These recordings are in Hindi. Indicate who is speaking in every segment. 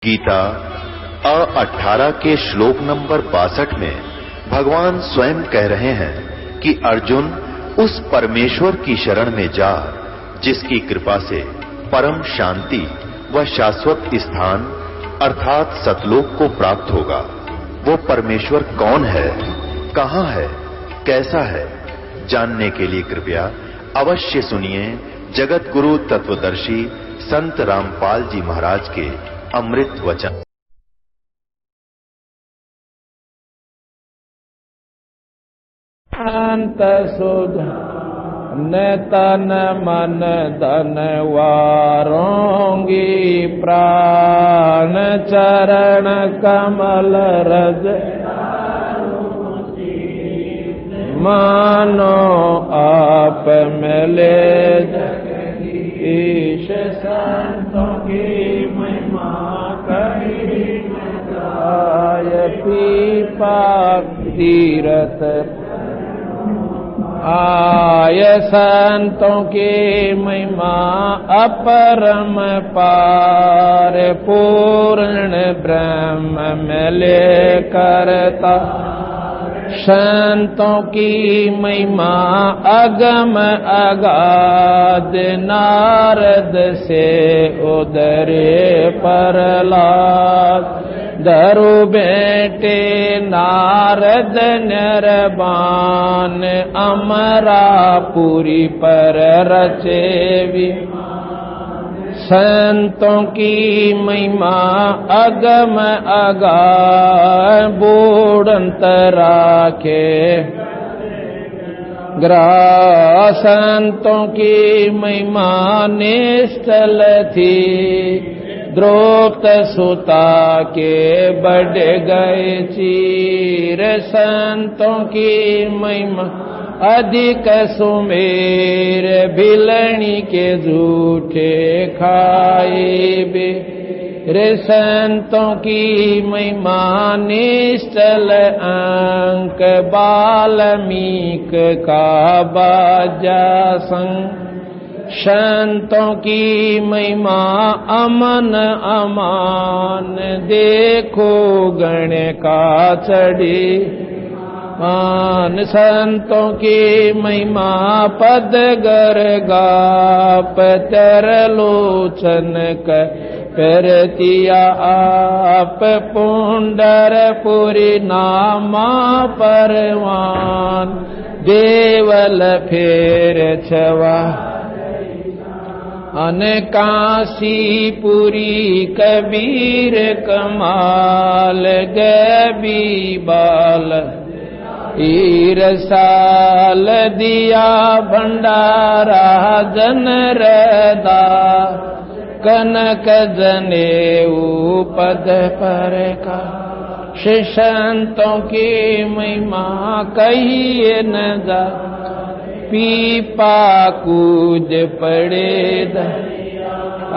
Speaker 1: गीता 18 के श्लोक नंबर 62 में भगवान स्वयं कह रहे हैं कि अर्जुन उस परमेश्वर की शरण में जा जिसकी कृपा से परम शांति व शाश्वत स्थान अर्थात सतलोक को प्राप्त होगा। वो परमेश्वर कौन है, कहां है, कैसा है, जानने के लिए कृपया अवश्य सुनिए जगत गुरु तत्वदर्शी संत रामपाल जी महाराज के अमृत वचन।
Speaker 2: अंत सुध न तन मन धन वारोंगी प्राण चरण कमल रज मानो आप मिले ईश संतों की महिमा कही आय पीपा तीरथ आय संतों की महिमा अपरम पार पूर्ण ब्रह्म मिले करता संतों की महिमा अगम अगाध नारद से उदरे प्रहलाद धरु बेटे नारद निर्वाण अमरापुरी पर रचे संतों की महिमा अगम अगाध बूढ़ंतरा के ग्रह संतों की महिमा निश्चल थी द्रोत सुता के बढ़ गए चीर संतों की महिमा अधिक सुमेर भिलनी के झूठे खाए बे रे संतों की महिमा निश्चल अंक बाल्मीक का बाजा संग संतों की महिमा अमन अमान देखो गण का चढ़ी मान संतों की महिमा पद गर गाप तरलोचन करतिया आप पुंडरपुरी नामा परवान देवल फेर छवा अनकाशीपुरी कबीर कमाल गबी बाल ईरसाल दिया भंडारा जन रदा कनक जनेऊ पद पर का संतों की महिमा कहिए न जा पीपा कूद पड़े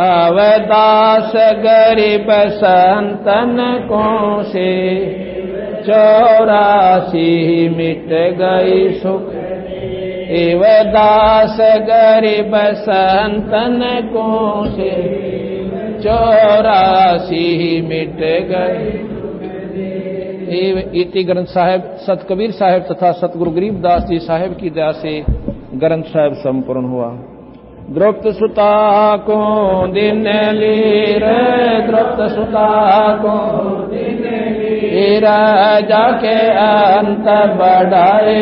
Speaker 2: अवदास गरीब संतन को से 84 मिट गई सुख एवदास गरीब संतन को से 84 मिट गई। इति ग्रंथ साहिब सत कबीर साहिब तथा सतगुरु गरीबदास जी साहिब की दया से ग्रंथ साहिब संपूर्ण हुआ। द्रौपद सुता को दिन लीर द्रौपद सुता को राजा के अंत बढ़ाए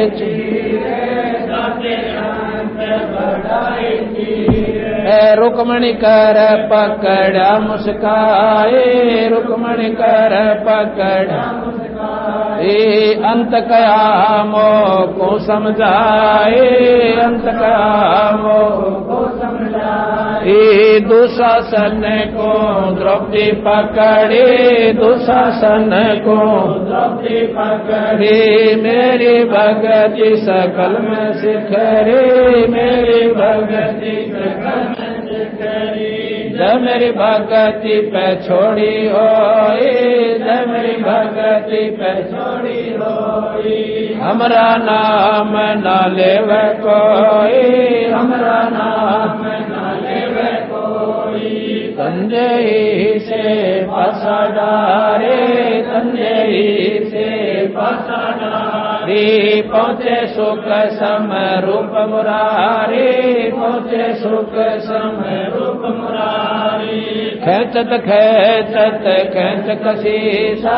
Speaker 2: रुक्मणी कर पकड़ा मुस्काए रुक्मणी कर पकड़ा अंत कयामो को समझाए अंत कयामो को समझाए दुशासन को द्रौपदी पकड़े दुशासन को द्रौपदी पकड़े मेरी भगति सकल में सिखरे मेरी भगति सकल में सिखरे जब मेरी भगति पे छोड़ी होई जब मेरी भगति पे छोड़ी होई हमरा नाम ना लेवे कोई हमरा नाम ना लेवे कोई संजय से पासा डारे तंजई से पासा डारे पहुँचे सुख सम रूप मुरारी पहुँचे सुख सम रूप मुरारी खेचत खेचत खेच कसीसा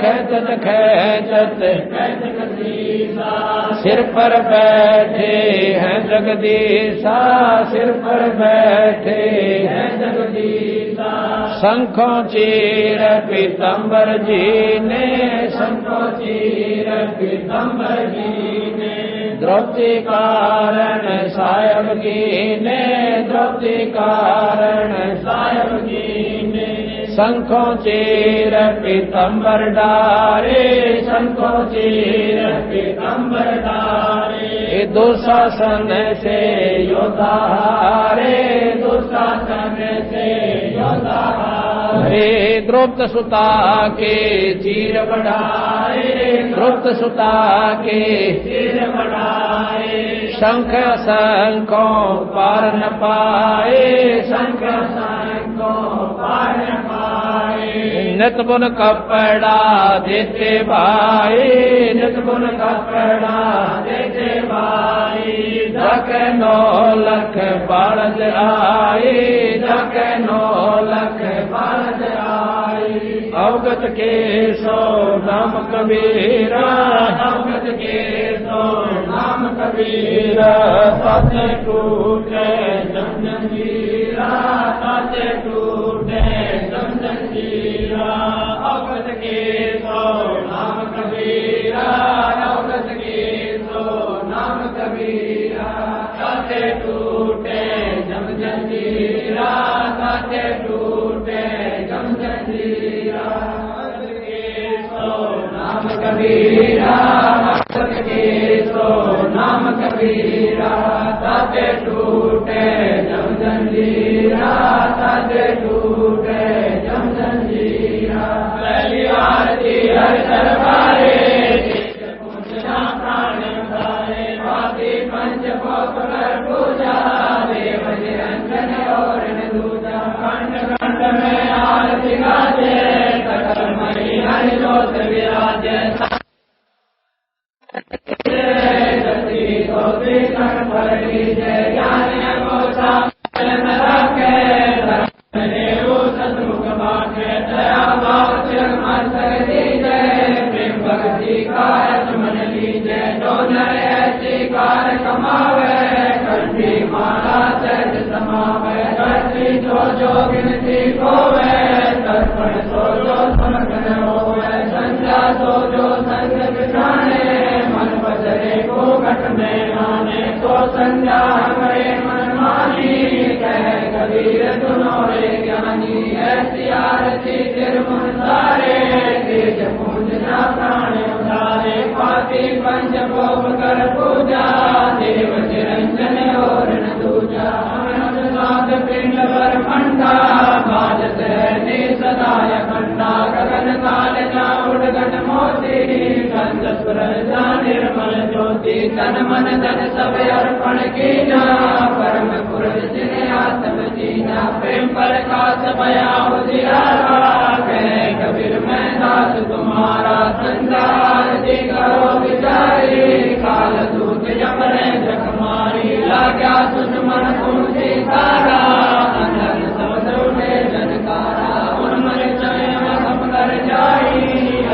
Speaker 2: खेचत खेचत खेच कसीसा सिर पर बैठे हैं जगदीशा सिर पर बैठे हैं जगदीशा शंखों चीर पीतम्बर जी ने शंखों चीर पीतम्बर जी ने द्रौपदी कारण सायब की ने द्रौपदी कारण सायब की ने शंखों चीर पीतम्बर डारे शंखों चीर पीतम्बर डारे दुशासन से योद्धा हारे दुशासन से योद्धा हारे द्रौपद सुता के चीर बढ़ाए द्रौपद सुता के चीर बढ़ाए शंख शंखों पार न पाए शंख शंखों पार न पाए नित बुन कपड़ा देते भाई नित बुन कपड़ा देते भाई धक 9 लख बालज आए धक 9 लख बालज आए अवगत के सो नाम कबीरा अवगत के सो नाम कबीरा सच टूटे जंजीरा सच टूटे जंजीरा अवगत के सो नाम कबीरा अवगत के सो नाम कबीरा सच टूटे जंजीरा सच टूटे जंजीरा नाम कबीरा अवगत के सो नाम कबीरा सच टूटे जंजीरा सच टूटे जंजीरा पहली आरती हर दरबारे प्राण धारे वादी पंच कर पूजा देव निरंजन और दूजा खंड खंड में आरती गाजे सकल मणि हरि जोत विराजे संज्ञा हमारे मन मानी कह कबीर सुनोरे ज्ञानी ऐसी आरती तिरमुन सारे तेज पूजना प्राण उधारे पाती पंच भोग कर पूजा देव निरंजन और न दूजा साध पिंड पर मंडा बाजत है सदाय खंडा गगन काल जा उड़गन मोती गंध सुर जा निर्मल ज्योति तन मन धन सब अर्पण कीना परम पुरुष जिने आत्म जीना प्रेम पर काश भया उजियारा कहे कबीर मैं दास तुम्हारा संसार जी करो विचारी काल दूत जमरे जग मारी लाग्या दुश्मन तुमसे सारा अंधन समुद्र में जनकारा उन्मर चयन हम कर जाई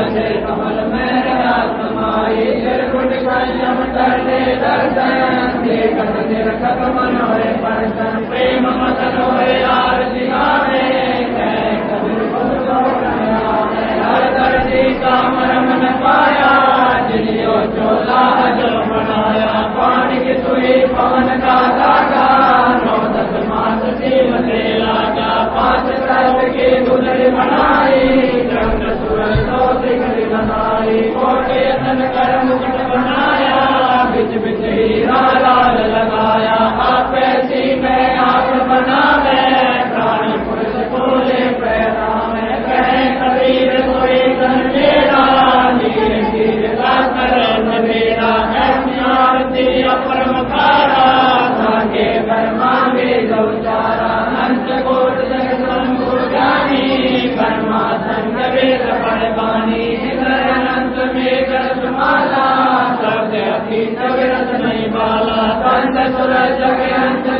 Speaker 2: अजय कमल में रहा समाई निर्गुण संयम कर दे दर्शन देखत निरखत मन होए परसन प्रेम मदन होए यार दिगावे हर दर्दी का मरम न पाया जिलियो चोला जो बनाया पानी की सुई पवन का धागा 9-10 मास शिव से लागा 5 सर्प की दुलरी बनाई चंद्र सूरज तो दिगरी बनाई कोटे तन कर मुकुट बनाया बिच बिच हीरा लाल लगाया आप ऐसी में आप बनावे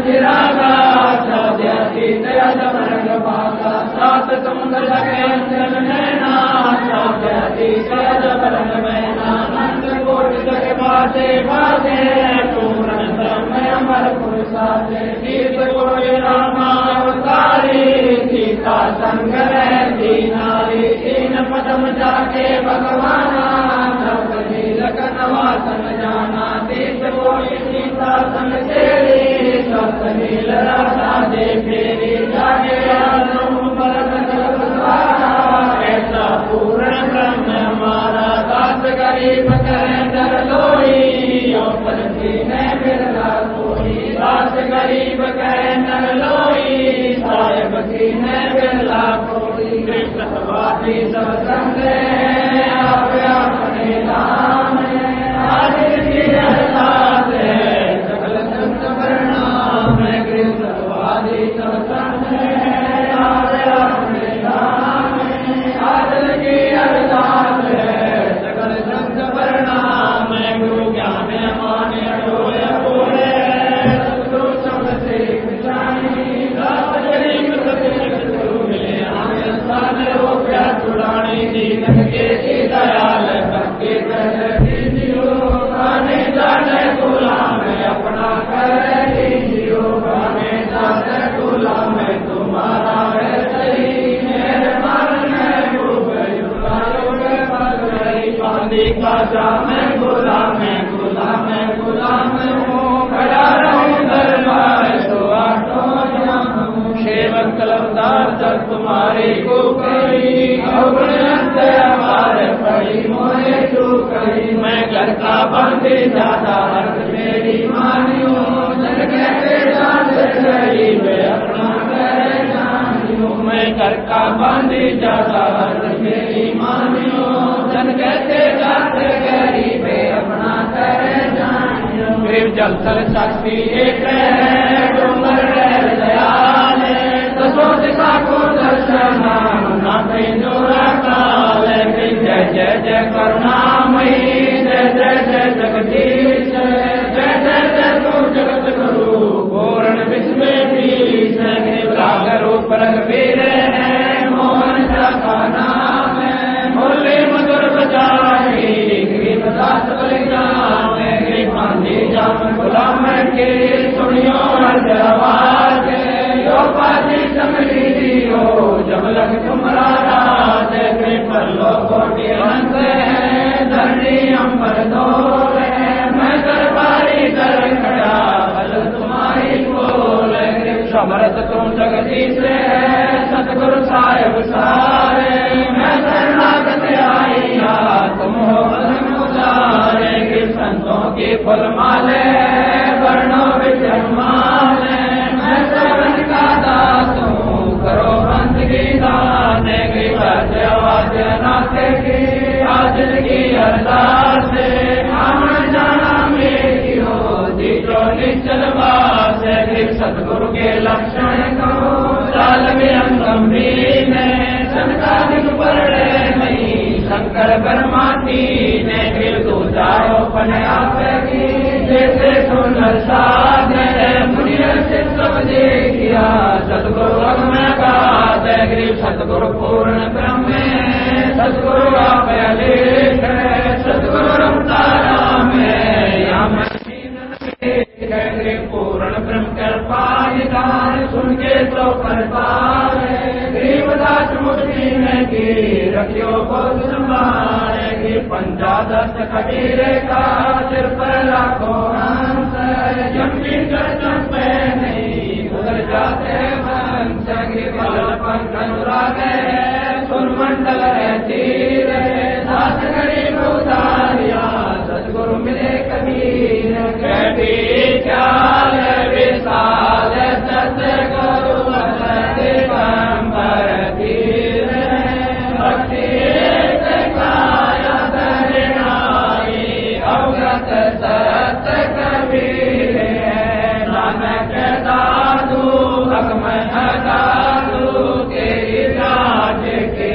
Speaker 2: चिरागा सौद्यती तयद वर्ग पाता सात समुद्र लगे अंजन नैना सौद्यती तयद वर्ग मैना नंद कोटि जग बाते बाते पूर्ण ब्रह्म अमर पुरुषाते तीर्थ कोटि रामावतारी सीता संग रहती नारी तीन पदम जाके भगवाना द्रौपदी लखन वासन जाना तीर्थ कोटि सीता संग तेरी सप्त नील राधा दे फेरी जागे ऐसा पूर्ण ब्रह्म हमारा दास गरीब कहे डर लोई पर है बिरला कोई दास गरीब कहे नर लोई साहेब की है बिरला कोई कृष्णवादी सब संग आप अपने नाम आज की अरदास है सकल संत प्रणाम है कृष्णवादी सब संग आप अपने नाम आज की अरदास है सकल संत प्रणाम है गुरु ज्ञान मान अडोय बोले सतगुरु सबसे जानी दास गरीब सत्य गुरु मिले आने साल हो गया छुड़ाने दीन के दयाल भक्ति कर दीजियो आने जाने गुलाम अपना कर दीजियो आने जाने गुलाम तुम्हारा है सही मेरे मन में डूब पानी का जाम गुलाम गुलाम गुलाम हूँ खड़ा रहूँ दरबार तो आठो सेवक कलमदार जब तुम्हारी को करी हमारे पड़ी मोहे तू करी मैं घर का बंदी ज्यादा हर्ष मेरी मानियो जन कहते जान गरीब अपना करे जानियो मैं घर का बंदी ज्यादा हर्ष मेरी मानियो जन कहते जाते गरीब अपना करे जानियो फिर जल थल शक्ति एक है डूंगर दयाल दसों दिशा को दर्शन ना जोरा काल जय जय जय करुणामयी जय जय जय जगदीश जय जय जय तू जगत गुरु पूर्ण विश्व रूप रघुवीर है मोहन का नाम है भोले मधुर बजाई गरीबदास बलिदान गरीबानी जाम गुलाम के सुनियो हर आवाज यो पाजी समरी दियो जब लग तुम्हारा राज पर लोगों के अंत है धरणी अंबर दौर है मैं दरबारी दर खड़ा बल तुम्हारी बोल समर्थ तुम जगदीश है सतगुरु साहेब सारे मैं शरणागत आई तुम हो उदारे के संतों की फल माले वर्णों विचरमाल मैं श्रवण का दास हूँ करो बंदगी दान आवाज नाथ की आज की अरदास आमन जाना मेरी हो दीजो निश्चल बास सतगुरु के लक्षण को चाल में गंभीर संकालिक पड़े नहीं शंकर ब्रह्माती ने फिर तू जाओ पने आप की जैसे सुंदर साध मुनिया से सब देखिया सतगुरु अग्न का गिरी सतगुरु पूर्ण ब्रह्म सतगुरु आप अलेख सतगुरु रमता राम पूर्ण ब्रह्म कृपा निदान सुन के तो करतार गरीबदास मुक्ति में की रखियो बहुत संभाले की पंचादश कबीर का सिर पर लाखों हंस जमी गर्दन पे नहीं उधर जाते वंश गिरबल पंख अनुराग सुन मंडल रहती रहे दास गरीब उतारिया सतगुरु मिले कबीर कहती चाल विशाल सतगुरु दिगंबर धीर भक्ति काया धरणाई अवगत सत कबीर नानक दादू अगम दादू तेरी राज के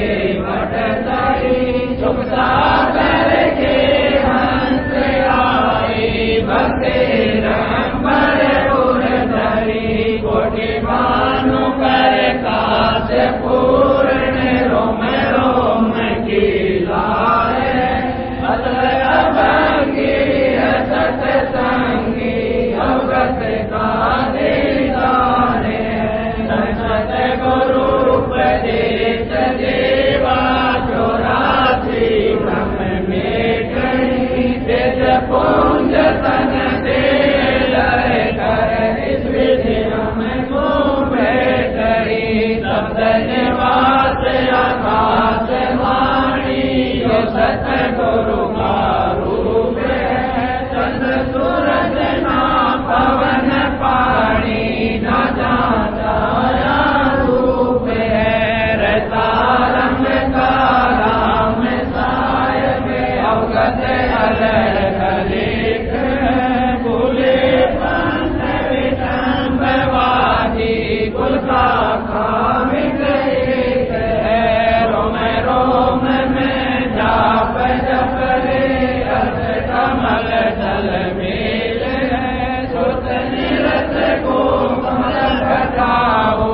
Speaker 2: भगत अलग कलेख बोले पंथ विटंबवादी कुल का खामिक एक है रोम रोम में जाप जप रे अर्थ कमल दल मेल है सुत निरत को कमल घटाओ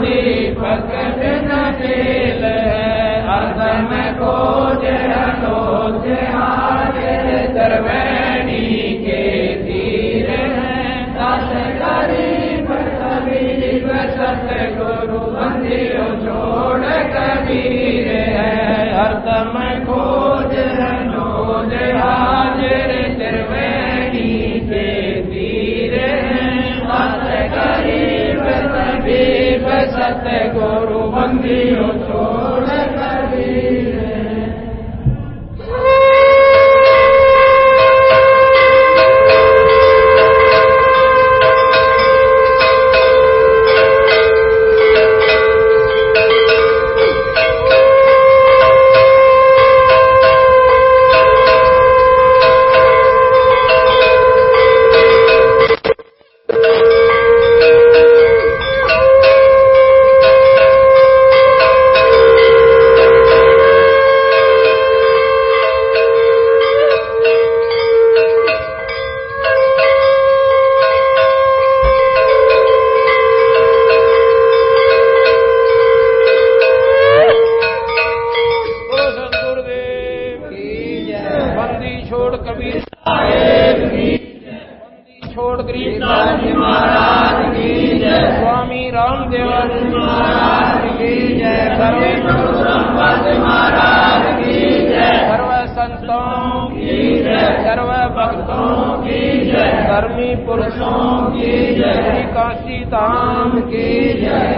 Speaker 2: दीपक बिन तेल है अर्ध में खोज हलोज हारे तरवैनी के तीर हैं दस गरीब कबीर सतगुरु मंदिर छोड़ कबीर है अर्ध में खोज हलोज हाजिर तरवैनी के तीर हैं दस गरीब कबीर सतगुरु मंदिर छोड़ कबीर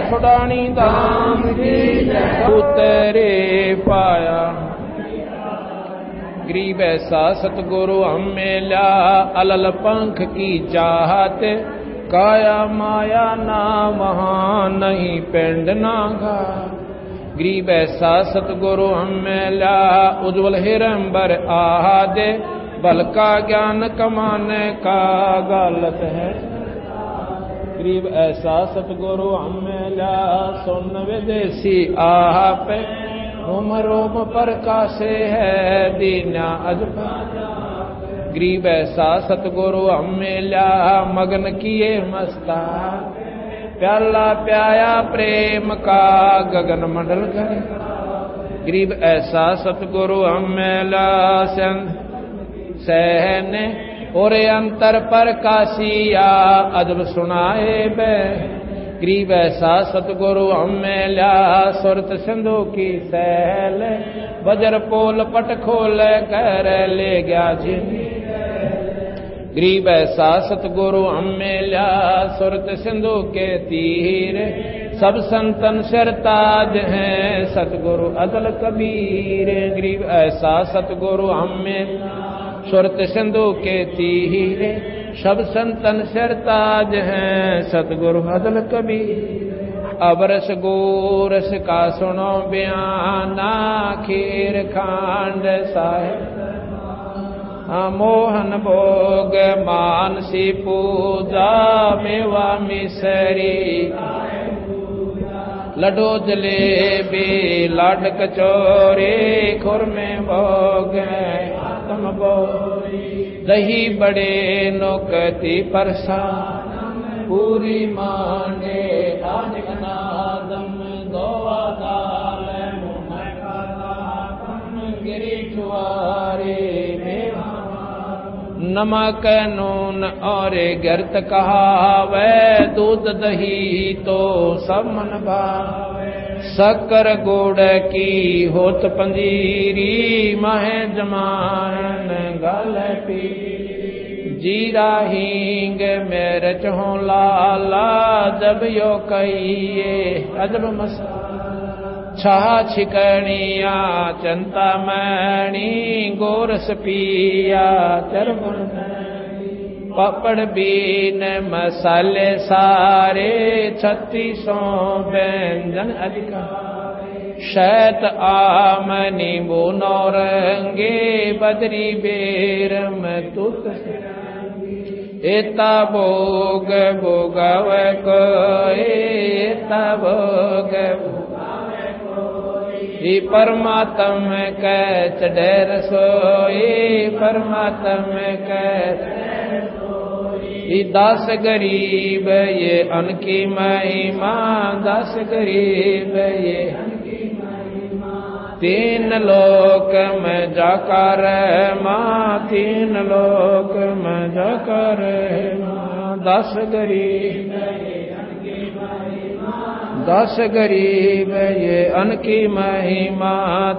Speaker 2: छुड़ानी धाम की उतरे पाया गरीब ऐसा सतगुरु हम मिला अलल पंख की चाहत काया माया ना वहाँ नहीं पिंड ना घा गरीब ऐसा सतगुरु हम मिला उज्ज्वल हिरंबर आदे बल का ज्ञान कमाने का गलत है गरीब ऐसा सतगुरु हम मिला सुन विदेशी आप रोम प्रकाशे है दीना अजब गरीब ऐसा सतगुरु हम मिला मगन किए मस्ता प्याला प्याया प्रेम का गगन मंडल घर गरीब ऐसा सतगुरु हम मिला सहने और अंतर पर काशिया अजब सुनाए बे गरीब ऐसा सतगुरु हम मिला सुरत सिंधु की सैल वज्र पोल पट खोल कर ले गया जिन गरीब ऐसा सतगुरु हम मिला सुरत सिंधु के तीर सब संतन सिरताज हैं सतगुरु अदल कबीर गरीब ऐसा सतगुरु हम मिला सुरत सिंधु के तीर सब संतन सिरताज हैं सतगुरु अदल कबीर अबरस गोरस का सुनो बयाना खीर खांड साहिब मोहन भोग मानसी पूजा मेवा मिसरी लड्डू जलेबी लाड कचौरी खुरमे भोग आत्म बोरी दही बड़े नौकती परसान पूरी मांडे आदम दोवा दाल गिरी चुआरे नमक नून और गर्त कहावे दूध दही तो सब मन भावे शक्कर गुड़ की होत पंजीरी माहे जमान गल पी जीरा हींग मिर्च हो लाला जब यो कहिए अजब मसा छा छिकणिया चंतामणि गोरस पिया चरबुन पापड़ बीन मसाले सारे 3600 व्यंजन अधिकार शैत आमनि बोनो रंगे बदरी बेरम तुत एता भोग भोगव को एता भोग ये परमात्म कै चढ़ सोए परमात्म कै ये दास गरीब ये अनकी महिमा दास गरीब ये तीन लोक में जाकर माँ तीन लोक में जाकर दास गरीब ये अनकी महिमा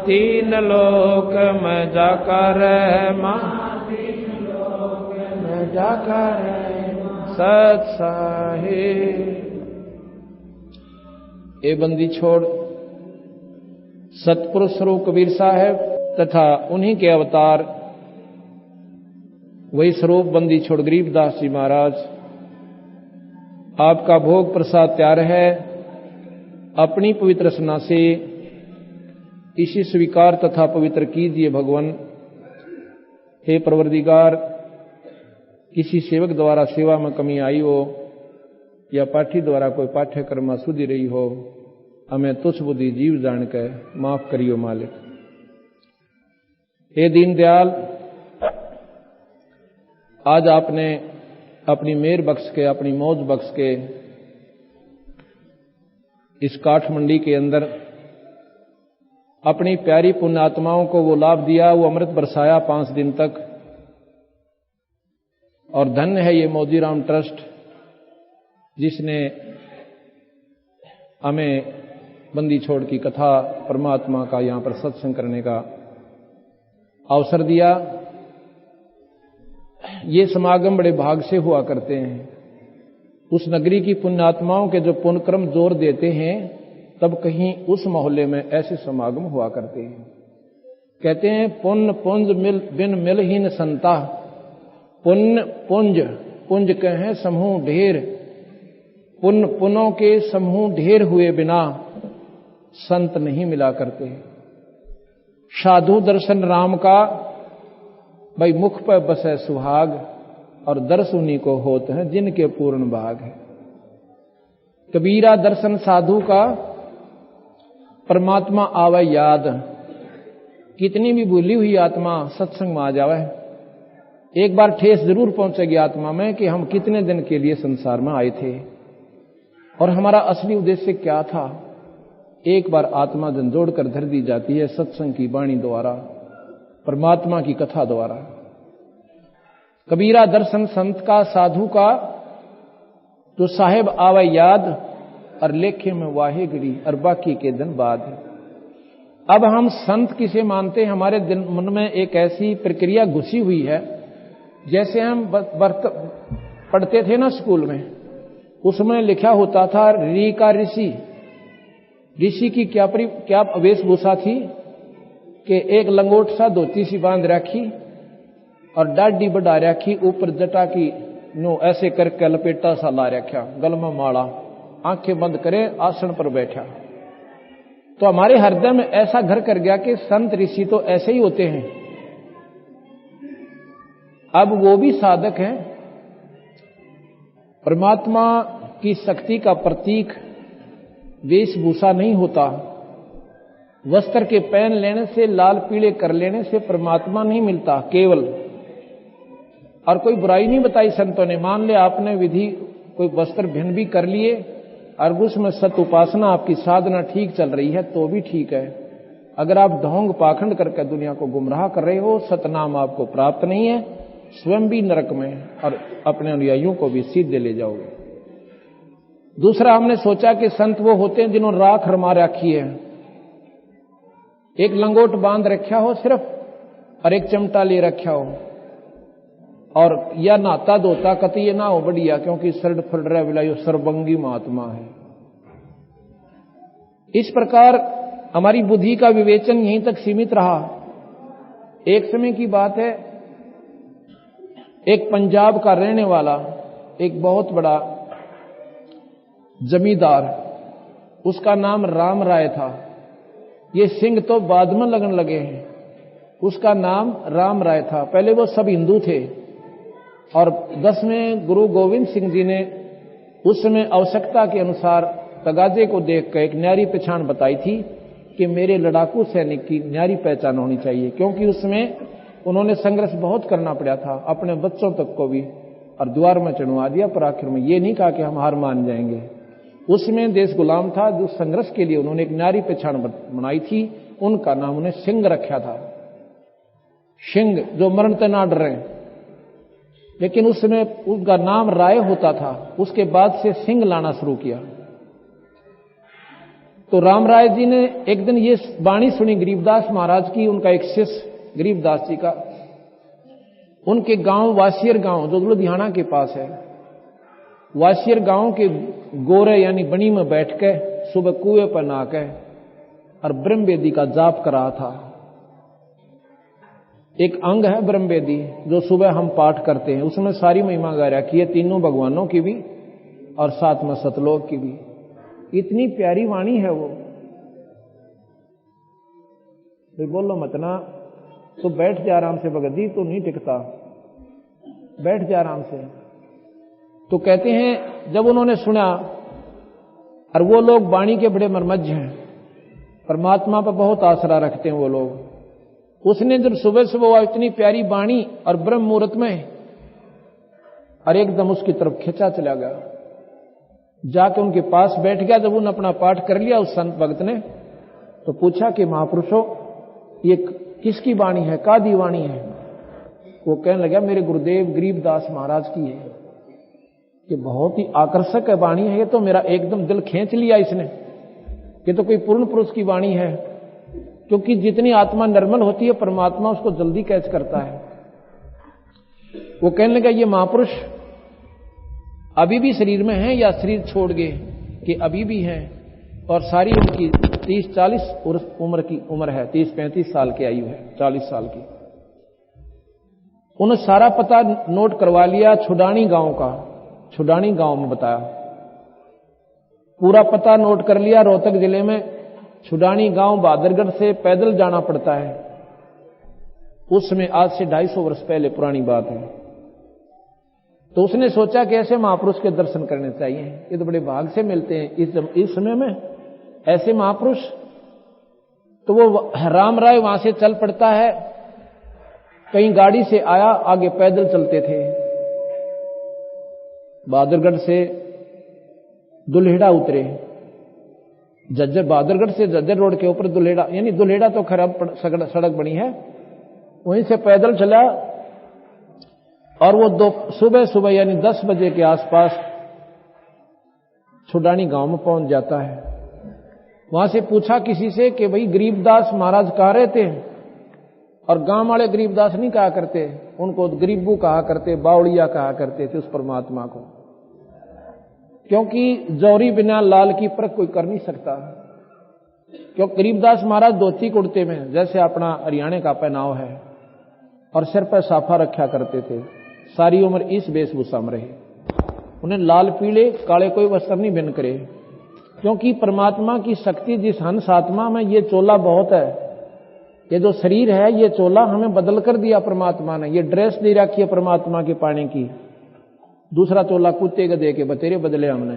Speaker 2: तीन लोक में जाकर माँ में जाकर सत साहिब। ए बंदी छोड़ सतपुरुष स्वरूप कबीर साहब तथा उन्हीं के अवतार वही स्वरूप बंदी छोड़ गरीबदास जी महाराज, आपका भोग प्रसाद तैयार है। अपनी पवित्र रचना से इसी स्वीकार तथा पवित्र कीजिए भगवान। हे परवरदिगार, किसी सेवक द्वारा सेवा में कमी आई हो या पाठी द्वारा कोई पाठ्यक्रम में सुधी रही हो, हमें तुच्छ बुद्धि जीव जान के माफ करियो मालिक। हे दीनदयाल, आज आपने अपनी मेहर बख्श के अपनी मौज बख्श के इस काठमंडी के अंदर अपनी प्यारी पुण्यात्माओं को वो लाभ दिया, वो अमृत बरसाया 5 दिन तक। और धन्य है ये मोदीराम ट्रस्ट जिसने हमें बंदी छोड़ की कथा परमात्मा का यहां पर सत्संग करने का अवसर दिया। ये समागम बड़े भाग से हुआ करते हैं। उस नगरी की पुण्यात्माओं के जो पुण्यक्रम जोर देते हैं, तब कहीं उस मोहल्ले में ऐसे समागम हुआ करते हैं। कहते हैं पुण्य पुंज मिल बिन मिलहीन संता। पुण्य पुंज, पुंज कहें समूह ढेर, पुण्य पुनों के समूह ढेर हुए बिना संत नहीं मिला करते। साधु दर्शन राम का भाई मुख पर बसे सुहाग, और दर्श उन्हीं को होते हैं जिनके पूर्ण भाग है। कबीरा दर्शन साधु का परमात्मा आवे याद। कितनी भी भूली हुई आत्मा सत्संग में आ जावे, एक बार ठेस जरूर पहुंचेगी आत्मा में कि हम कितने दिन के लिए संसार में आए थे और हमारा असली उद्देश्य क्या था। एक बार आत्मा झंझोड़ कर धर दी जाती है सत्संग की वाणी द्वारा, परमात्मा की कथा द्वारा। कबीरा दर्शन संत का साधु का तो साहेब आवे याद, और लेखे में वाहे गिरी और बाकी के दिन बाद। अब हम संत किसे मानते हैं, हमारे मन में एक ऐसी प्रक्रिया घुसी हुई है, जैसे हम पढ़ते थे ना स्कूल में, उसमें लिखा होता था री का ऋषि। ऋषि की क्या वेशभूषा थी कि एक लंगोट सा धोती सी बांध रखी और दाढ़ी बढ़ा रखी, ऊपर जटा की नो ऐसे करके लपेटा सा ला रखा, गल में माला, आंखें बंद करे आसन पर बैठा। तो हमारे हृदय में ऐसा घर कर गया कि संत ऋषि तो ऐसे ही होते हैं। अब वो भी साधक हैं। परमात्मा की शक्ति का प्रतीक वेशभूषा नहीं होता। वस्त्र के पहन लेने से, लाल पीले कर लेने से परमात्मा नहीं मिलता केवल। और कोई बुराई नहीं बताई संतों ने। मान ले आपने विधि कोई वस्त्र भिन्न भी कर लिए और उसमें सत उपासना आपकी साधना ठीक चल रही है तो भी ठीक है। अगर आप ढोंग पाखंड करके दुनिया को गुमराह कर रहे हो, सतनाम आपको प्राप्त नहीं है, स्वयं भी नरक में और अपने अनुयायियों को भी सीधे ले जाओगे। दूसरा, हमने सोचा कि संत वो होते हैं जिन्होंने राख रमा रखी है, एक लंगोट बांध रखा हो सिर्फ और एक चिमटा ले रखा हो, और या नहाता धोता कति ना हो बढ़िया, क्योंकि सर्ड फड़ रहा बिलायो सर्वंगी महात्मा है। इस प्रकार हमारी बुद्धि का विवेचन यहीं तक सीमित रहा। एक समय की बात है, एक पंजाब का रहने वाला एक बहुत बड़ा जमींदार, उसका नाम राम राय था। ये सिंह तो बाद में लगन लगे हैं। उसका नाम राम राय था। पहले वो सब हिंदू थे और 10वें गुरु गोविंद सिंह जी ने उस समय आवश्यकता के अनुसार तगाजे को देखकर एक न्यारी पहचान बताई थी कि मेरे लड़ाकू सैनिक की न्यारी पहचान होनी चाहिए, क्योंकि उसमें उन्होंने संघर्ष बहुत करना पड़ा था, अपने बच्चों तक को भी, और द्वार में चढ़वा दिया। पर आखिर में ये नहीं कहा कि हम हार मान जाएंगे। उसमें देश गुलाम था, जो संघर्ष के लिए उन्होंने एक न्यारी पहचान बनाई थी। उनका नाम उन्हें सिंह रखा था। सिंह जो मरण से ना डरे, लेकिन उस समय उनका नाम राय होता था। उसके बाद से सिंह लाना शुरू किया। तो राम राय जी ने एक दिन ये वाणी सुनी गरीबदास महाराज की। उनका एक शिष्य गरीबदास जी का, उनके गांव वासियर गांव जो लुधियाना के पास है, वासियर गांव के गोरे यानी बनी में बैठ के सुबह कुएं पर नहाके और ब्रह्म वेदी का जाप कर रहा था। एक अंग है ब्रह्म वेदी जो सुबह हम पाठ करते हैं, उसमें सारी महिमा गा रखी है, तीनों भगवानों की भी और साथ में सतलोक की भी। इतनी प्यारी वाणी है वो। भाई बोलो मत ना, तो बैठ जा आराम से भगत जी, तो नहीं टिकता, बैठ जा आराम से। तो कहते हैं जब उन्होंने सुना, और वो लोग वाणी के बड़े मर्मज्ञ हैं, परमात्मा पर बहुत आसरा रखते हैं वो लोग। उसने जब सुबह सुबह इतनी प्यारी वाणी और ब्रह्म मुहूर्त में, और एकदम उसकी तरफ खिंचा चला गया, जाके उनके पास बैठ गया। जब उन्होंने अपना पाठ कर लिया उस संत भक्त ने, तो पूछा कि महापुरुषों ये किसकी वाणी है, कादी वाणी है? वो कहने लगा मेरे गुरुदेव गरीबदास महाराज की है। ये बहुत ही आकर्षक है वाणी है, ये तो मेरा एकदम दिल खींच लिया इसने। ये तो कोई पूर्ण पुरुष की वाणी है, क्योंकि जितनी आत्मा निर्मल होती है परमात्मा उसको जल्दी कैच करता है। वो कहने लगा ये महापुरुष अभी भी शरीर में है या शरीर छोड़ गए? कि अभी भी हैं, और सारी उनकी 30-40 उम्र की उम्र है, 30-35 साल की आयु है, 40 साल की। उन्होंने सारा पता नोट करवा लिया छुडानी गांव का, छुडानी गांव में बताया, पूरा पता नोट कर लिया। रोहतक जिले में छुडानी गांव बहादुरगढ़ से पैदल जाना पड़ता है। उसमें आज से 250 वर्ष पहले पुरानी बात है। तो उसने सोचा कि ऐसे महापुरुष के दर्शन करने चाहिए, ये तो बड़े भाग से मिलते हैं इस समय में ऐसे महापुरुष। तो वो राम राय वहां से चल पड़ता है। कहीं गाड़ी से आया, आगे पैदल चलते थे। बहादुरगढ़ से दुल्हेड़ा उतरे, जज्जर, बहादुरगढ़ से जज्जर रोड के ऊपर दुल्हेड़ा, यानी दुल्हेड़ा तो खराब सड़क बनी है, वहीं से पैदल चला। और वो सुबह यानी 10 बजे के आसपास छुडानी गांव में पहुंच जाता है। वहां से पूछा किसी से कि भाई गरीबदास महाराज कहाँ रहते हैं? और गांव वाले गरीबदास नहीं कहा करते, उनको गरीबू कहा करते, बावड़िया कहा करते थे उस परमात्मा को, क्योंकि जौहरी बिना लाल की परख कोई कर नहीं सकता। क्योंकि गरीबदास महाराज धोती कुर्ते में, जैसे अपना हरियाणा का पहनाव है, और सिर पर साफा रखा करते थे। सारी उम्र इस वेशभूषा में रहे। उन्हें लाल पीले काले कोई वस्त्र नहीं भिन्न करे, क्योंकि परमात्मा की शक्ति जिस हंस आत्मा में, ये चोला बहुत है। ये जो शरीर है, ये चोला हमें बदल कर दिया परमात्मा ने। ये ड्रेस दे रखी है परमात्मा के पाने की, दूसरा चोला कुत्ते के दे के बतेरे बदले हमने।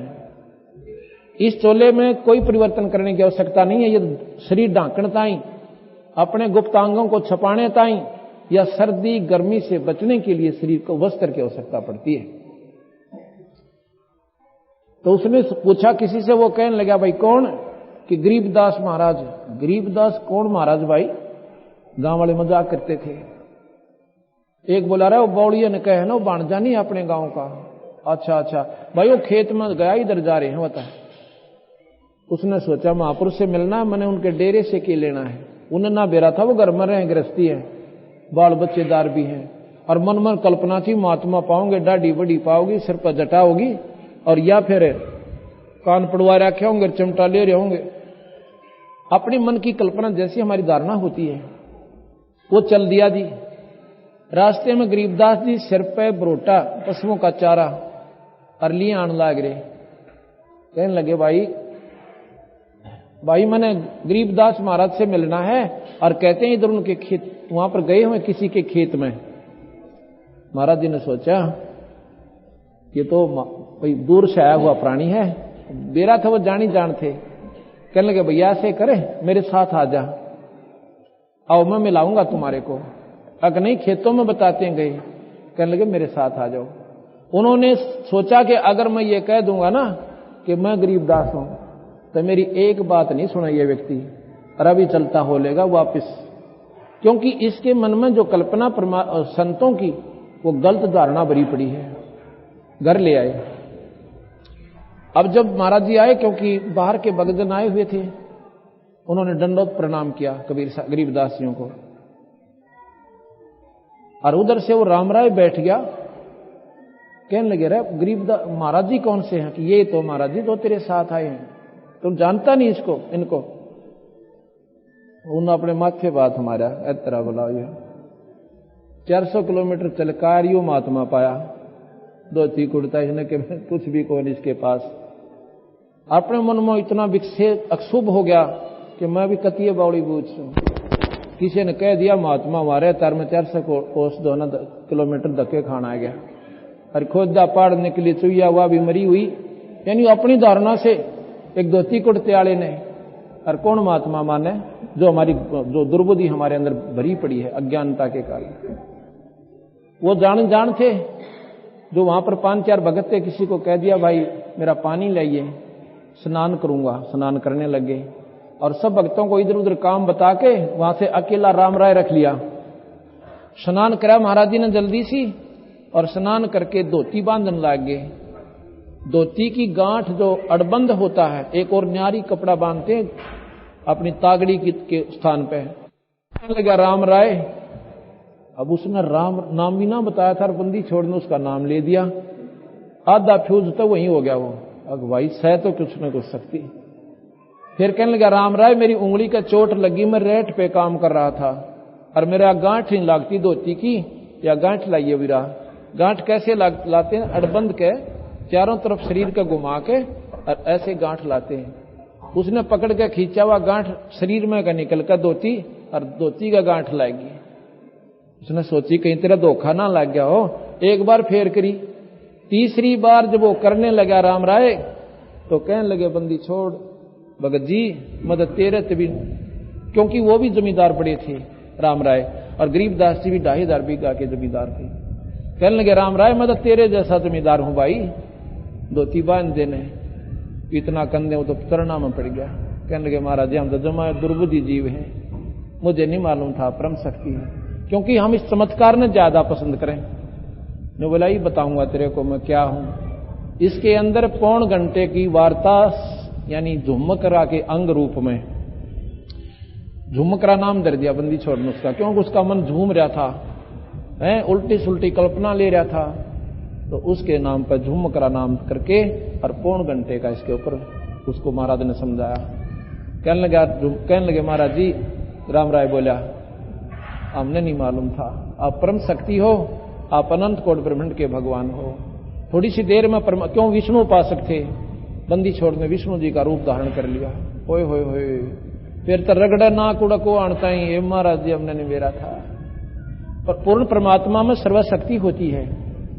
Speaker 2: इस चोले में कोई परिवर्तन करने की आवश्यकता नहीं है। ये शरीर ढांकने ताई, अपने गुप्तांगों को छपाने ताई, या सर्दी गर्मी से बचने के लिए शरीर को वस्त्र की आवश्यकता पड़ती है। तो उसने पूछा किसी से, वो कहने लगा भाई कौन? कि गरीबदास महाराज। गरीबदास कौन महाराज भाई? गांव वाले मजाक करते थे। एक बोला रहा वो बौड़िया ने कहे ना, वो बाणजा नहीं अपने गांव का। अच्छा भाई वो खेत में गया, इधर जा रहे हैं बता। उसने सोचा महापुरुष से मिलना, मैंने उनके डेरे से के लेना है। उन्हें ना बेरा था, वो घर में रहे, गृहस्थी है, बाल बच्चेदार भी हैं, और मन मन कल्पना थी महात्मा पाओगे, दाढ़ी बड़ी पाओगी, सिर पर जटा होगी, और या फिर कान पड़वा रखे होंगे, चिमटा ले रहे होंगे। अपनी मन की कल्पना जैसी हमारी धारणा होती है वो चल दिया जी। रास्ते में गरीबदास जी सिर पे बरोटा पशुओं का चारा और लिए आने लग रहे। कहने लगे भाई भाई मैंने गरीबदास महाराज से मिलना है, और कहते हैं इधर उनके खेत, वहां पर गए हुए किसी के खेत में। महाराज जी ने सोचा ये तो कोई दूर से आया हुआ प्राणी है, बेरा था वो जानी जान थे। कहने लगे भैया ऐसे करे मेरे साथ आ जा, आओ मैं मिलाऊंगा तुम्हारे को। अगर नहीं खेतों में बताते गए, कहने लगे मेरे साथ आ जाओ। उन्होंने सोचा कि अगर मैं ये कह दूंगा ना कि मैं गरीबदास हूं तो मेरी एक बात नहीं सुना ये व्यक्ति, और अभी चलता हो लेगा वापिस, क्योंकि इसके मन में जो कल्पना संतों की वो गलत धारणा भरी पड़ी है। घर ले आए। अब जब महाराज जी आए, क्योंकि बाहर के भक्तजन आए हुए थे, उन्होंने दंडोत प्रणाम किया गरीबदास जियों को, और उधर से वो रामराय बैठ गया। कहने लगे रे गरीबदास महाराज जी कौन से हैं? कि ये तो महाराज जी तो तेरे साथ आए हैं, तुम जानता नहीं इसको इनको? उन्होंने अपने माथे बात हमारा तरह बुलाओ, ये 400 किलोमीटर चलकर यो महात्मा पाया, धोती कुर्ता इसने के कुछ भी कौन इसके पास। अपने मन में इतना विक्षेप अक्षुभ हो गया कि मैं भी कतिये बावड़ी बूझ। किसी ने कह दिया महात्मा हमारे तार में 400 कोस 2 किलोमीटर धक्के खाना आ गया, और खोदा पहाड़ निकली चुईया हुआ भी मरी हुई, यानी अपनी धारणा से एक धोती कुर्ते वाले ने। और कौन महात्मा माने? जो हमारी जो दुर्बुद्धि हमारे अंदर भरी पड़ी है अज्ञानता के कारण। वो जान थे जो वहां पर 5-4 भगत थे, किसी को कह दिया भाई मेरा पानी लाइए, स्नान करूंगा, स्नान करने लगे। और सब भक्तों को इधर उधर काम बता के वहां से अकेला रामराय रख लिया। स्नान करा महाराज जी ने जल्दी सी, और स्नान करके धोती बांधने लग गए। धोती की गांठ जो अड़बंद होता है, एक और न्यारी कपड़ा बांधते हैं अपनी तागड़ी के स्थान पे। लगा रामराय, अब उसने राम नाम भी ना बताया था, बंदी छोड़ने उसका नाम ले दिया। आधा फ्यूज तो वही हो गया वो, अगवाई सह तो कुछ न कुछ सकती। फिर कहने लगा रामराय मेरी उंगली का चोट लगी, मैं रेट पे काम कर रहा था और मेरा गांठ नहीं लागती धोती की, या गांठ लाइए वीरा। गांठ कैसे लाते हैं? अड़बंद के चारों तरफ शरीर का घुमा के और ऐसे गांठ लाते हैं। उसने पकड़ के खींचा हुआ गांठ शरीर में का निकल कर धोती, और धोती का गांठ लाएगी। उसने सोची कहीं तेरा धोखा ना लग गया हो। एक बार फेर करी, तीसरी बार जब वो करने लगा रामराय, तो कहने लगे बंदी छोड़ भगत जी, मदद तेरे तभी, क्योंकि वो भी जमींदार बड़े थे रामराय, और गरीबदास जी भी 2.5 बीघा के जमींदार थे। कहने लगे रामराय मदद तेरे जैसा जमींदार हूं भाई, धोती बांध देने। इतना कंधे वो तो तरना में पड़ गया। कहने लगे महाराज जी हम तो जमा दुर्बुद्धि जीव हैं, मुझे नहीं मालूम था परम शक्ति है, क्योंकि हम इस चमत्कार ने ज्यादा पसंद करें। मैं बोला ही बताऊंगा तेरे को मैं क्या हूं। इसके अंदर 1.25 घंटे की वार्ता, यानी झुमकरा के अंग रूप में, झुमकरा नाम दे दिया बंदी छोड़ने उसका, क्योंकि उसका मन झूम रहा था, उल्टी सुल्टी कल्पना ले रहा था, तो उसके नाम पर झुमकरा नाम करके और 1.25 घंटे का इसके ऊपर उसको महाराज ने समझाया। कहने लगे महाराज जी, रामराय बोला हमने नहीं मालूम था, आप परम शक्ति हो, आप अनंत कोट ब्रह्मांड के भगवान हो। थोड़ी सी देर में क्यों विष्णु उपासक थे, बंदी छोड़ने विष्णु जी का रूप धारण कर लिया। होए होए होए, फिर तो रगड़ा ना कुड़ा को आणता ही, ये महाराज जी हमने नहीं मेरा था। पर पूर्ण परमात्मा में सर्वशक्ति होती है।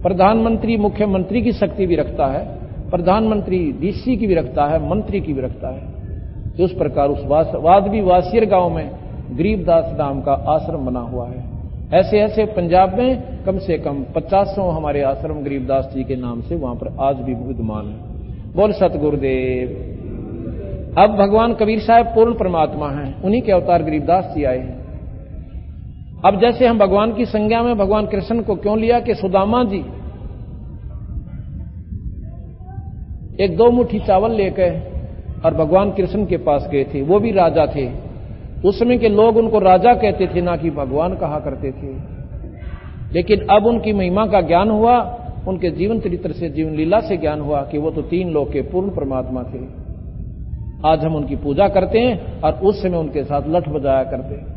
Speaker 2: प्रधानमंत्री मुख्यमंत्री की शक्ति भी रखता है, प्रधानमंत्री डीसी की भी रखता है, मंत्री की भी रखता है। तो उस प्रकार उस वादवी वासियर गांव में गरीबदास नाम का आश्रम बना हुआ है। ऐसे ऐसे पंजाब में कम से कम 50 हमारे आश्रम गरीबदास जी के नाम से वहां पर आज भी विद्यमान है। बोल सतगुरुदेव। अब भगवान कबीर साहब पूर्ण परमात्मा हैं, उन्हीं के अवतार गरीबदास जी आए हैं। अब जैसे हम भगवान की संज्ञा में भगवान कृष्ण को क्यों लिया कि सुदामा जी 1-2 मुट्ठी चावल लेकर और भगवान कृष्ण के पास गए थे। वो भी राजा थे, उस समय के लोग उनको राजा कहते थे, ना कि भगवान कहा करते थे। लेकिन अब उनकी महिमा का ज्ञान हुआ, उनके जीवन चरित्र से, जीवन लीला से ज्ञान हुआ कि वो तो 3 लोक के पूर्ण परमात्मा थे। आज हम उनकी पूजा करते हैं और उस समय उनके साथ लठ बजाया करते हैं।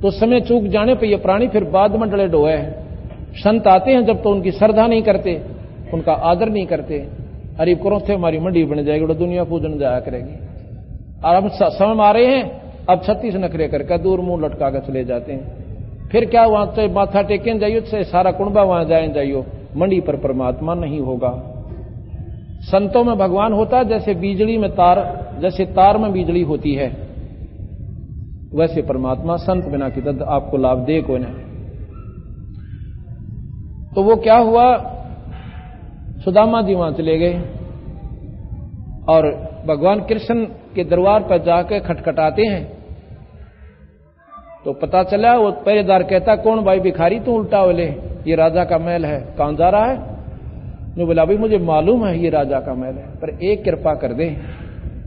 Speaker 2: तो समय चूक जाने पर ये प्राणी फिर बाद में डले डोए हैं। संत आते हैं जब तो उनकी श्रद्धा नहीं करते, उनका आदर नहीं करते। अरे करो थे हमारी मंडी बन जाएगी, दुनिया पूजन जाया करेगी। और हम समय मारे हैं, अब 36 नखरे करके दूर मुंह लटका कर चले जाते हैं। फिर क्या वहां से माथा टेके जाइयो, से सारा कुंबा वहां जाए जाइयो, मंडी पर परमात्मा नहीं होगा। संतों में भगवान होता जैसे बिजली में तार, जैसे तार में बिजली होती है, वैसे परमात्मा संत बिना की तद आपको लाभ दे कोई ना। तो वो क्या हुआ, सुदामा जी वहां चले गए और भगवान कृष्ण के दरबार पर जाकर खटखटाते हैं। तो पता चला, वो पहरेदार कहता, कौन भाई भिखारी तू उल्टा बोले, ये राजा का महल है, कहां जा रहा है? जो बोला, भाई मुझे मालूम है ये राजा का महल है, पर एक कृपा कर दे,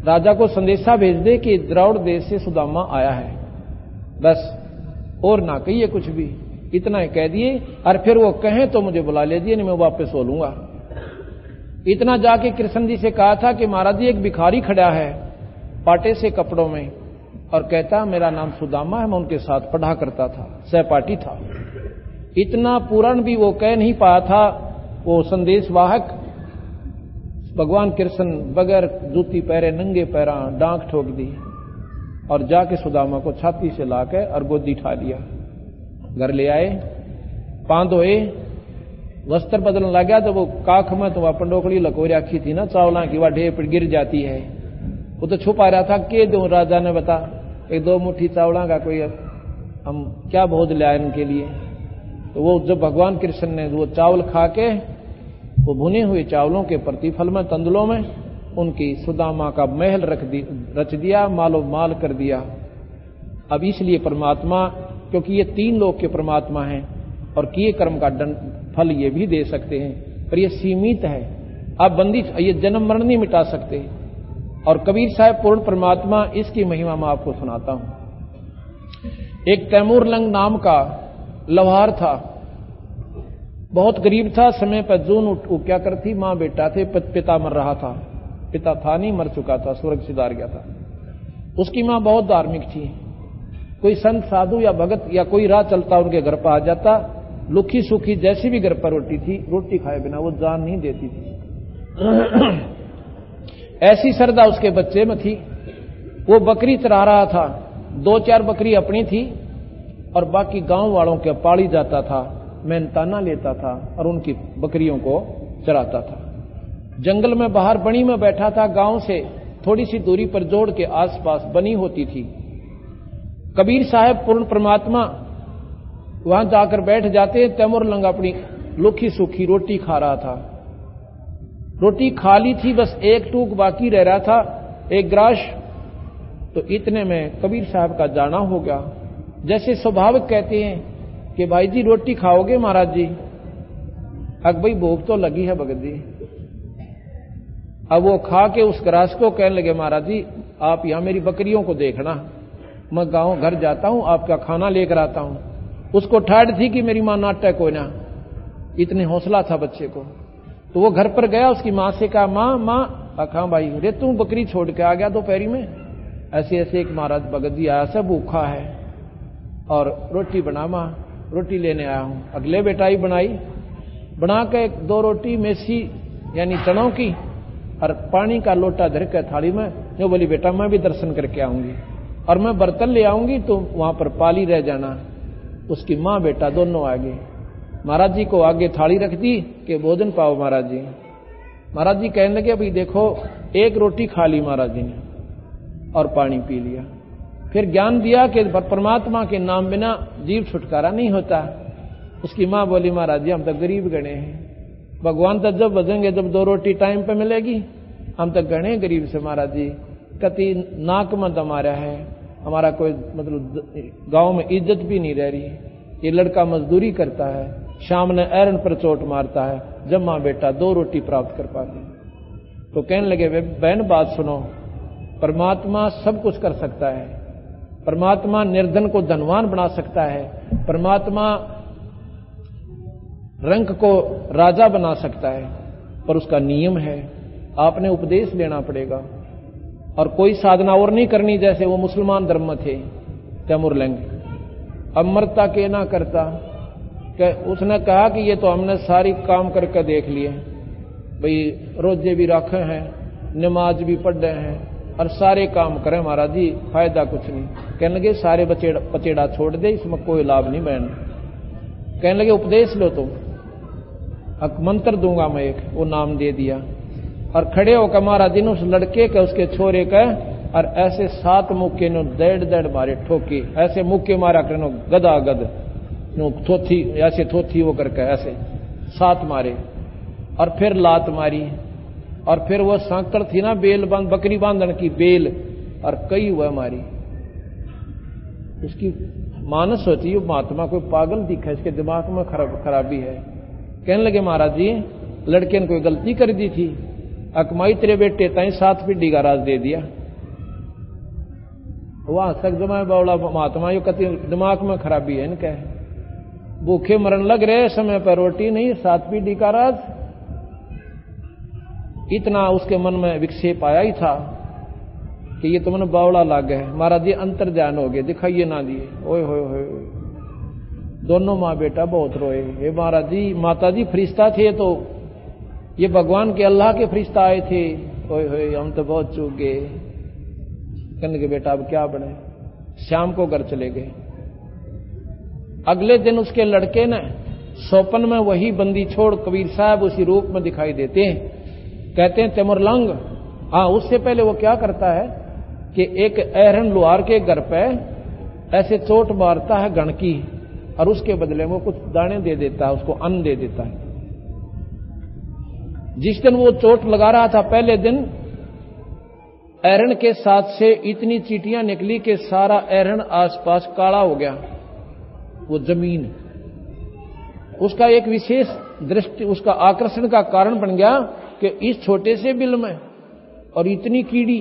Speaker 2: राजा को संदेशा भेज दे कि द्रौड़ देश से सुदामा आया है, बस, और ना कहिए कुछ भी, इतना ही कह दिए। और फिर वो कहें तो मुझे बुला लीजिए, नहीं मैं वापस हो लूंगा। इतना जाके कृष्ण जी से कहा था कि महाराज जी एक भिखारी खड़ा है पाटे से कपड़ों में, और कहता मेरा नाम सुदामा है, मैं उनके साथ पढ़ा करता था, सहपाठी था। इतना पूर्ण भी वो कह नहीं पाया था। वो संदेशवाहक भगवान कृष्ण बगैर जूती पहरे नंगे पैरा डांक ठोक दी और जाके सुदामा को छाती से लाकर और गोदी उठा लिया, घर ले आए, पांव धोए, वस्त्र बदलने लगा। तो वो काख में तो वह पंडोकड़ी लकोरी रखी थी ना चावला की, वह ढेर पर गिर जाती है। वो तो छुपा रहा था, के दो राजा ने बता, एक 2 मुट्ठी चावला का कोई हम क्या भोज ले आए इनके लिए। तो वो जब भगवान कृष्ण ने वो चावल खा के, वो भुने हुए चावलों के प्रतिफल में तंदुलों में उनकी सुदामा का महल रच दिया, मालो माल कर दिया। अब इसलिए परमात्मा, क्योंकि ये 3 लोक के परमात्मा हैं और किए कर्म का फल ये भी दे सकते हैं, पर ये सीमित है। आप बंदी ये जन्म मरण नहीं मिटा सकते। और कबीर साहब पूर्ण परमात्मा, इसकी महिमा मैं आपको सुनाता हूं। एक तैमूर लंग नाम का लवार था, बहुत गरीब था। समय पर जून क्या करती, मां बेटा थे, पिता मर रहा था, पिता था नहीं, मर चुका था, स्वर्ग सिधार गया था। उसकी मां बहुत धार्मिक थी, कोई संत साधु या भगत या कोई राह चलता उनके घर पर आ जाता, लुखी सूखी जैसी भी घर पर रोटी थी, रोटी खाए बिना वो जान नहीं देती थी। ऐसी श्रद्धा उसके बच्चे में थी। वो बकरी चरा रहा था, 2-4 बकरी अपनी थी और बाकी गांव वालों के पाली जाता था। मेहनताना लेता था और उनकी बकरियों को चराता था। जंगल में बाहर बनी में बैठा था, गांव से थोड़ी सी दूरी पर जोड़ के आसपास बनी होती थी। कबीर साहब पूर्ण परमात्मा वहां जाकर बैठ जाते। तैमूर लंग अपनी लुखी सूखी रोटी खा रहा था, रोटी खा ली थी, बस एक टूक बाकी रह रहा था, एक ग्रास। तो इतने में कबीर साहब का जाना हो गया। जैसे स्वाभाविक कहते हैं कि भाई जी रोटी खाओगे महाराज जी? अब भाई भूख तो लगी है भगत जी। अब वो खा के उस ग्रास को कहने लगे, महाराज जी आप यहां मेरी बकरियों को देखना, मैं गांव घर जाता हूं, आपका खाना लेकर आता हूं। उसको ठाड़ थी कि मेरी मां नाटक हो ना, इतने हौसला था बच्चे को। तो वो घर पर गया, उसकी मां से कहा, मां अखा भाई रे तू बकरी छोड़ के आ गया दोपहरी में? ऐसे ऐसे एक महाराज भगत जी आया, सब भूखा है और रोटी बना मां, रोटी लेने आया हूं। अगले बेटाई बनाई, बना के 2 रोटी मेसी यानी चनों की और पानी का लोटा धर के थाली में। जो बोली बेटा मैं भी दर्शन करके आऊंगी और मैं बर्तन ले आऊंगी, तो वहां पर पाली रह जाना। उसकी मां बेटा दोनों आ गए, महाराज जी को आगे थाली रख दी कि भोजन पाओ महाराज जी। महाराज जी कहने लगे, अभी देखो 1 रोटी खा ली महाराज जी ने और पानी पी लिया। फिर ज्ञान दिया कि परमात्मा के नाम बिना जीव छुटकारा नहीं होता। उसकी मां बोली, महाराज जी हम तो गरीब गणे हैं, भगवान तो जब बजेंगे जब 2 रोटी टाइम पे मिलेगी, हम तो गणे गरीब से महाराज जी, कति नाक में दम आ रहा है, हमारा कोई मतलब गांव में इज्जत भी नहीं रह रही। ये लड़का मजदूरी करता है, शाम ने एरन पर चोट मारता है, जब मां बेटा 2 रोटी प्राप्त कर पाते। तो कहने लगे, बहन बात सुनो, परमात्मा सब कुछ कर सकता है, परमात्मा निर्धन को धनवान बना सकता है, परमात्मा रंक को राजा बना सकता है, पर उसका नियम है, आपने उपदेश लेना पड़ेगा और कोई साधना और नहीं करनी। जैसे वो मुसलमान धर्म में थे तैमूर लंग, अमरता के ना करता, उसने कहा कि ये तो हमने सारी काम करके देख लिए, भाई रोजे भी रखे हैं, नमाज भी पढ़ रहे हैं, और सारे काम करे महाराज जी, फायदा कुछ नहीं। कहने लगे सारे पचेड़ा छोड़ दे, इसमें कोई लाभ नहीं बहन। कहने लगे उपदेश लो तुम, मंत्र दूंगा मैं एक, वो नाम दे दिया। और खड़े होकर महाराज जी ने उस लड़के के उसके छोरे के और ऐसे 7 मुक्के नो दड़ मारे ठोके, ऐसे मुक्के मारा करनो गदा गद नो थोथी, ऐसे थोथी वो करके ऐसे 7 मारे। और फिर लात मारी, और फिर वो सांकड़ थी ना बेल बांध, बकरी बांधन की बेल, और कई हुआ मारी। उसकी मानस होती है महात्मा कोई पागल दिखा, इसके दिमाग में खराबी है। कहने लगे महाराज जी लड़के ने कोई गलती कर दी थी, अकमाई तेरे बेटे ताई 7 पीढ़ी का राज दे दिया। वहां तक जमा बावड़ा महात्मा, यो कति दिमाग में खराबी है इनके, भूखे मरण लग रहे, समय पर रोटी नहीं, 7 पीढ़ी का राज। इतना उसके मन में विक्षेप आया ही था कि ये तो मन बावड़ा लाग गए। महाराज जी अंतर ध्यान हो गए, दिखाइए ना दिए। ओए होए होए, दोनों माँ बेटा बहुत रोए। हे महाराज जी, माता जी फरिश्ता थे तो ये भगवान के अल्लाह के फरिश्ता आए थे। ओए होए, हम तो बहुत चूक गए। कहने के बेटा अब क्या बने। शाम को घर चले गए। अगले दिन उसके लड़के ने स्वप्न में वही बंदी छोड़ कबीर साहब उसी रूप में दिखाई देते हैं। कहते हैं तिमुरलंग। हाँ, उससे पहले वो क्या करता है कि एक एहरन लुहार के घर पे ऐसे चोट मारता है गण की, और उसके बदले में वो कुछ दाने दे देता है, उसको अन्न दे देता है। जिस दिन वो चोट लगा रहा था पहले दिन, एहरन के साथ से इतनी चींटियां निकली कि सारा एहरन आसपास काला हो गया। वो जमीन उसका एक विशेष दृष्टि, उसका आकर्षण का कारण बन गया कि इस छोटे से बिल में और इतनी कीड़ी,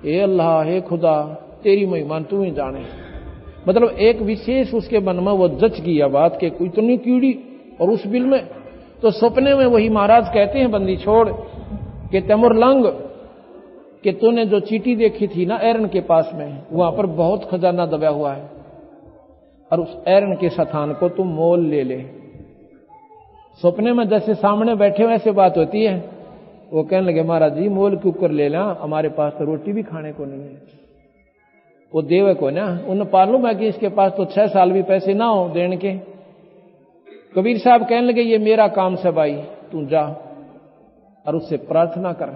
Speaker 2: हे अल्लाह, हे खुदा, तेरी महिमा तू ही जाने। मतलब एक विशेष उसके मन में वो जच गई बात कि इतनी कीड़ी और उस बिल में। तो सपने में वही महाराज कहते हैं बंदी छोड़ कि तिमुरलंग, कि तूने जो चींटी देखी थी ना एरन के पास में, वहां पर बहुत खजाना दबा हुआ है, और उस एरन के स्थान को तुम मोल ले ले। सपने में जैसे सामने बैठे वैसे बात होती है। वो कहने लगे महाराज जी मोल क्यों कर ले ला, हमारे पास तो रोटी भी खाने को नहीं है। वो देवे को ना उन्हें मालूम है कि इसके पास तो 6 साल भी पैसे ना हो देने के। कबीर साहब कहने लगे ये मेरा काम से भाई, तू जा और उससे प्रार्थना कर।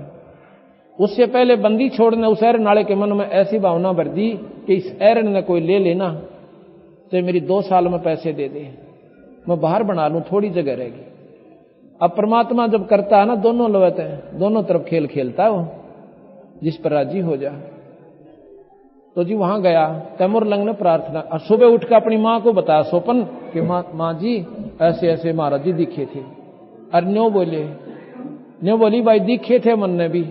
Speaker 2: उससे पहले बंदी छोड़ने उस एरन नाले के मन में ऐसी भावना भर दी कि इस एरन ने कोई ले लेना तो मेरी 2 साल में पैसे दे दे, मैं बाहर बना लूं, थोड़ी जगह रहेगी। अब परमात्मा जब करता है ना, दोनों लवत है, दोनों तरफ खेल खेलता है वो, जिस पर राजी हो जा। तो जी वहां गया, तिमुरलंग ने प्रार्थना, और सुबह उठकर अपनी मां को बताया सोपन कि मां जी ऐसे ऐसे महाराज जी दिखे थे। और न्यो बोली भाई दिखे थे मन ने भी,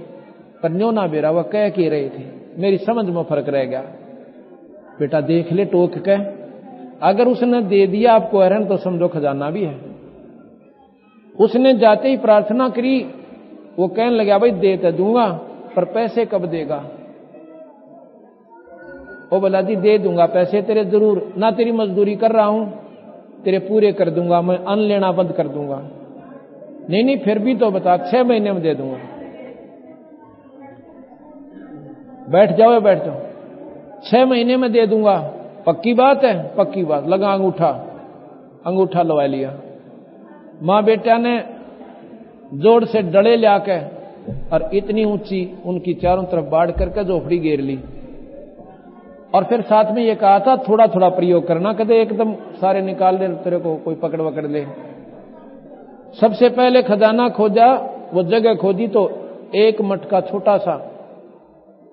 Speaker 2: पर न्यो ना बेरा वह कह के रहे थे, मेरी समझ में फर्क रह गया। बेटा देख ले टोक के, अगर उसने दे दिया आपको एरन तो समझो खजाना भी है। उसने जाते ही प्रार्थना करी। वो कहने लगा भाई दे तो दूंगा, पर पैसे कब देगा। वो बोला जी दे दूंगा पैसे तेरे जरूर, ना तेरी मजदूरी कर रहा हूं, तेरे पूरे कर दूंगा, मैं अन्न लेना बंद कर दूंगा। नहीं फिर भी तो बता, 6 महीने में दे दूंगा। बैठ जाओ 6 महीने में दे दूंगा। पक्की बात है? पक्की बात। लगा अंगूठा लगा लिया। मां बेटा ने जोड़ से डले लाके और इतनी ऊंची उनकी चारों तरफ बाढ़ करके झोपड़ी घेर ली। और फिर साथ में ये कहा था थोड़ा थोड़ा प्रयोग करना, कदे एकदम सारे निकाल ले तेरे को कोई पकड़ ले। सबसे पहले खजाना खोजा, वो जगह खोदी तो एक मटका छोटा सा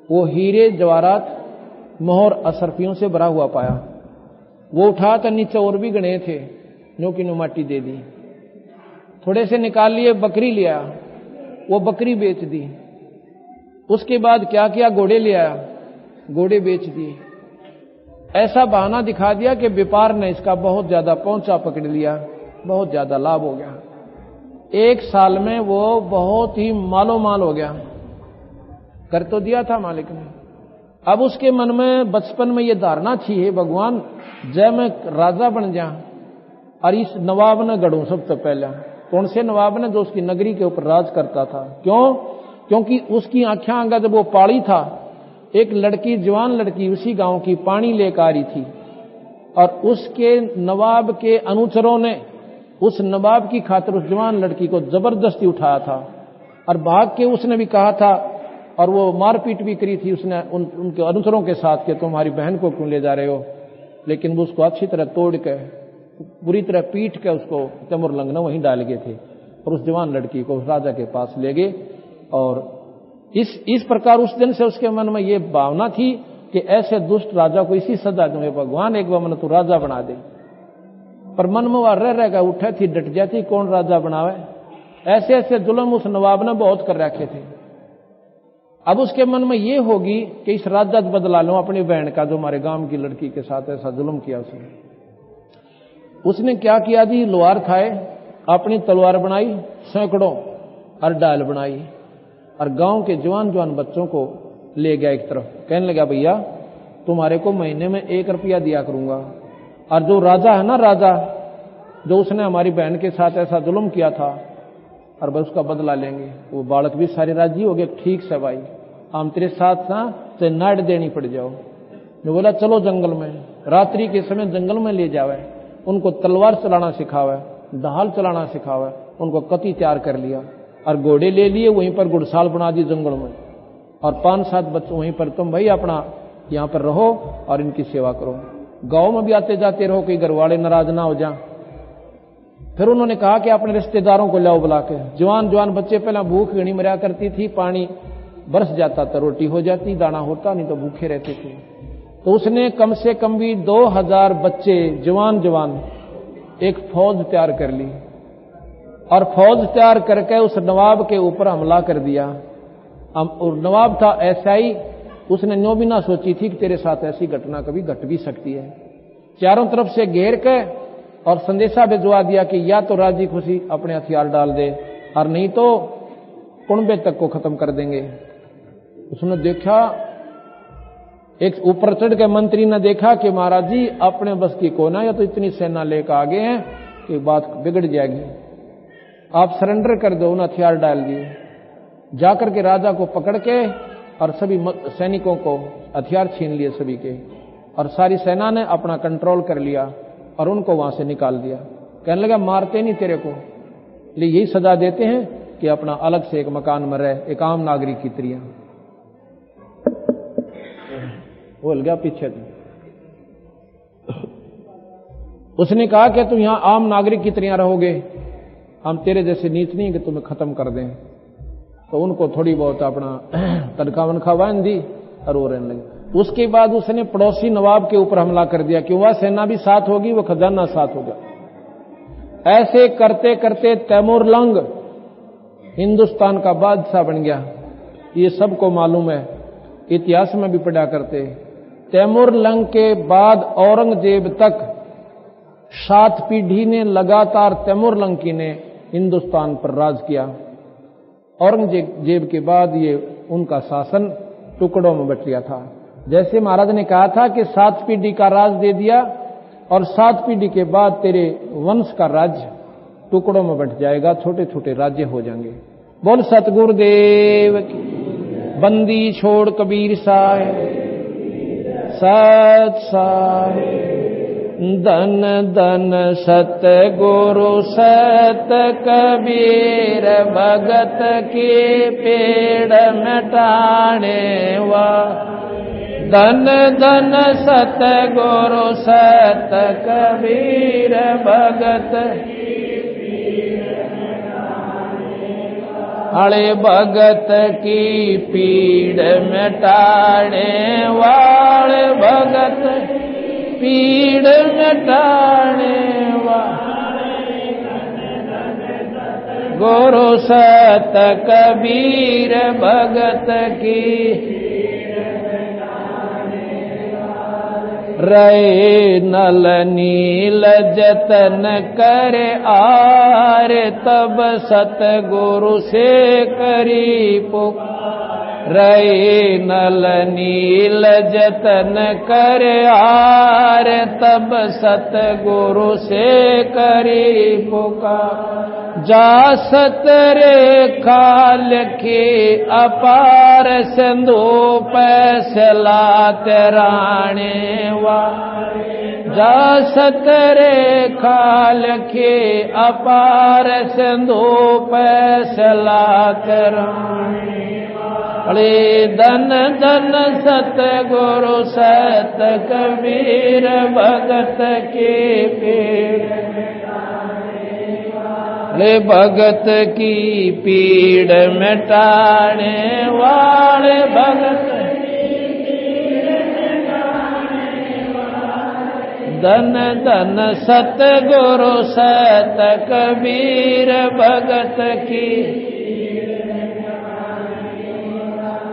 Speaker 2: वो हीरे जवाहरात मोहर असरफियों से भरा हुआ पाया। वो उठा तो नीचे और भी गणे थे, न्यों की न्यों माटी दे दी। थोड़े से निकाल लिए, बकरी लिया, वो बकरी बेच दी। उसके बाद क्या किया, घोड़े ले आया, घोड़े बेच दिए। ऐसा बहाना दिखा दिया कि व्यापार ने इसका बहुत ज्यादा पहुंचा पकड़ लिया, बहुत ज्यादा लाभ हो गया। 1 साल में वो बहुत ही मालो माल हो गया। कर तो दिया था मालिक ने। अब उसके मन में बचपन में ये धारणा थी, है भगवान जय मैं राजा बन जा और इस नवाब ने गढ़ूं सबसे पहले। कौन से नवाब ने? जो उसकी नगरी के ऊपर राज करता था। क्यों? क्योंकि उसकी आंखें आंगा जब वो पाली था एक लड़की, जवान लड़की उसी गांव की पानी लेकर आ रही थी और उसके नवाब के अनुचरों ने उस नवाब की खातिर उस जवान लड़की को जबरदस्ती उठाया था और भाग के उसने भी कहा था और वो मारपीट भी करी थी उसने उनके अनुचरों के साथ कि तुम्हारी बहन को क्यों ले जा रहे हो। लेकिन वो उसको अच्छी तरह तोड़ के बुरी तरह पीट के उसको तैमुरलंग ने वहीं डाल गए थे और उस जवान लड़की को उस राजा के पास ले गए। और इस प्रकार उस दिन से उसके मन में ये भावना थी कि ऐसे दुष्ट राजा को इसी सजा दूंगे भगवान, एक बार मन तो राजा बना दे। पर मन में वह रह गया, उठे थी डट जाती कौन राजा बनावे। ऐसे ऐसे जुल्म उस नवाब ने बहुत कर रखे थे। अब उसके मन में ये होगी कि इस राजा से बदला लो अपनी बहन का, जो हमारे गांव की लड़की के साथ ऐसा जुल्म किया उसने क्या किया जी, लोहार खाए, अपनी तलवार बनाई, सैकड़ों और डाल बनाई और गांव के जवान जवान बच्चों को ले गया एक तरफ। कहने लगा भैया तुम्हारे को महीने में 1 रुपया दिया करूंगा और जो राजा है ना, राजा जो उसने हमारी बहन के साथ ऐसा जुल्म किया था और बस उसका बदला लेंगे। वो बालक भी सारे राजी हो गए, ठीक से भाई हम तेरे साथ ना चाहे नाड़ देनी पड़ जाओ। जो बोला चलो जंगल में, रात्रि के समय जंगल में ले जावे, उनको तलवार चलाना सिखावे, ढाल चलाना सिखावे, उनको कती तैयार कर लिया और घोड़े ले लिए, वहीं पर गुड़साल बना दी जंगल में और 5-7 बच्चे वहीं पर, तुम भाई अपना यहाँ पर रहो और इनकी सेवा करो। गांव में भी आते जाते रहो, कोई घर वाले नाराज ना हो जाए। फिर उन्होंने कहा कि अपने रिश्तेदारों को लाओ बुला के। जवान जवान बच्चे पहले भूख घनी मरा करती थी, पानी बरस जाता तो रोटी हो जाती, दाना होता नहीं तो भूखे रहते थे। तो उसने कम से कम भी 2000 बच्चे जवान जवान एक फौज तैयार कर ली और फौज तैयार करके उस नवाब के ऊपर हमला कर दिया। और नवाब था ऐसा ही, उसने न्यों भी ना सोची थी कि तेरे साथ ऐसी घटना कभी घट भी सकती है। चारों तरफ से घेर के और संदेशा भिजवा दिया कि या तो राजी खुशी अपने हथियार डाल दे और नहीं तो कुंबे तक को खत्म कर देंगे। उसने देखा, एक ऊपर चढ़ के मंत्री ने देखा कि महाराज जी अपने बस की कोना, या तो इतनी सेना लेकर आगे हैं कि बात बिगड़ जाएगी, आप सरेंडर कर दो। उन हथियार डाल दिए, जाकर के राजा को पकड़ के और सभी सैनिकों को हथियार छीन लिए सभी के, और सारी सेना ने अपना कंट्रोल कर लिया और उनको वहां से निकाल दिया। कहने लगा मारते नहीं तेरे को, ले यही सजा देते हैं कि अपना अलग से एक मकान में रहे, एक आम नागरिक की तरह। बोल गया पीछे उसने कहा कि तुम यहां आम नागरिक की तरह रहोगे, हम तेरे जैसे नीच नहीं कि तुम्हें खत्म कर दें। तो उनको थोड़ी बहुत अपना तनखा वनखा बांध दी और वो रहने लगे। उसके बाद उसने पड़ोसी नवाब के ऊपर हमला कर दिया कि वह सेना भी साथ होगी, वह खजाना साथ होगा। ऐसे करते करते तैमुरलंग हिंदुस्तान का बादशाह बन गया। ये सबको मालूम है, इतिहास में भी पढ़ा करते। तैमुरलंग के बाद औरंगजेब तक 7 पीढ़ी ने लगातार तैमुरलंग की ने हिंदुस्तान पर राज किया। औरंगजेब के बाद ये उनका शासन टुकड़ों में बट गया था। जैसे महाराज ने कहा था कि 7 पीढ़ी का राज दे दिया और 7 पीढ़ी के बाद तेरे वंश का राज्य टुकड़ों में बट जाएगा, छोटे छोटे राज्य हो जाएंगे। बोल सतगुरुदेव की। बंदी छोड़ कबीर साहेब, सत साहेब। धन धन सत गुरु सत कबीर, भगत के पेड़ मिटाने वा। धन धन सत गुरु सत कबीर, भगत अरे भगत की पीड़ मिटाने वाले, भगत पीड़ मिटाने वाले। गुरु सत कबीर, भगत की रहे नल नील जतन करे आर, तब सतगुरु से करी पुकार। रही नल नील जतन कर आर, तब सतगुरु से करी पुकार। जा सतरेखा लिखी अपार, सिंधु पैसला तेराणे वारे। जा सतरेखा लिखी अपार, सिंधु पैसला तेराणे। अरे धन धन सतगुरु सत कबीर, भगत की पीड़। ले भगत की पीड़ मिटाने वाले, भगत धन धन सतगुरु सत कबीर, भगत की।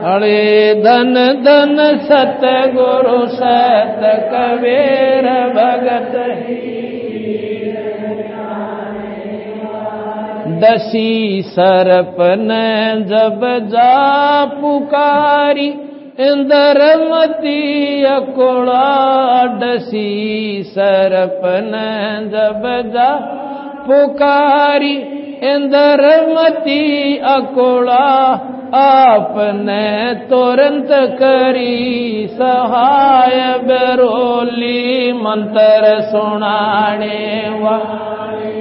Speaker 2: अरे धन धन सतगुरु सत कबीर, भगत की। दसी सरप ने जब जा पुकारी, इंद्रमती अकुड़ा। दसी सरप ने जब जा पुकारी, इंद्रमती अकुड़ा। आपने तुरंत करी सहाय, बरोली मंत्र सुनाने वाले।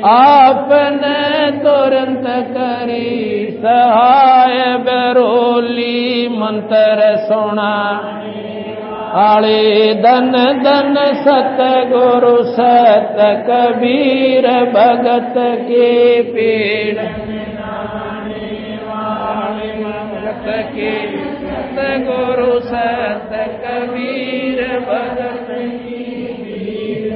Speaker 2: आपने तुरंत करी सहाय, बरोली मंत्र सुनाने वाले। धन धन सतगुरु सत कबीर, भगत के पीड़। के सतगुरु सत कबीर, भगत की पीड़।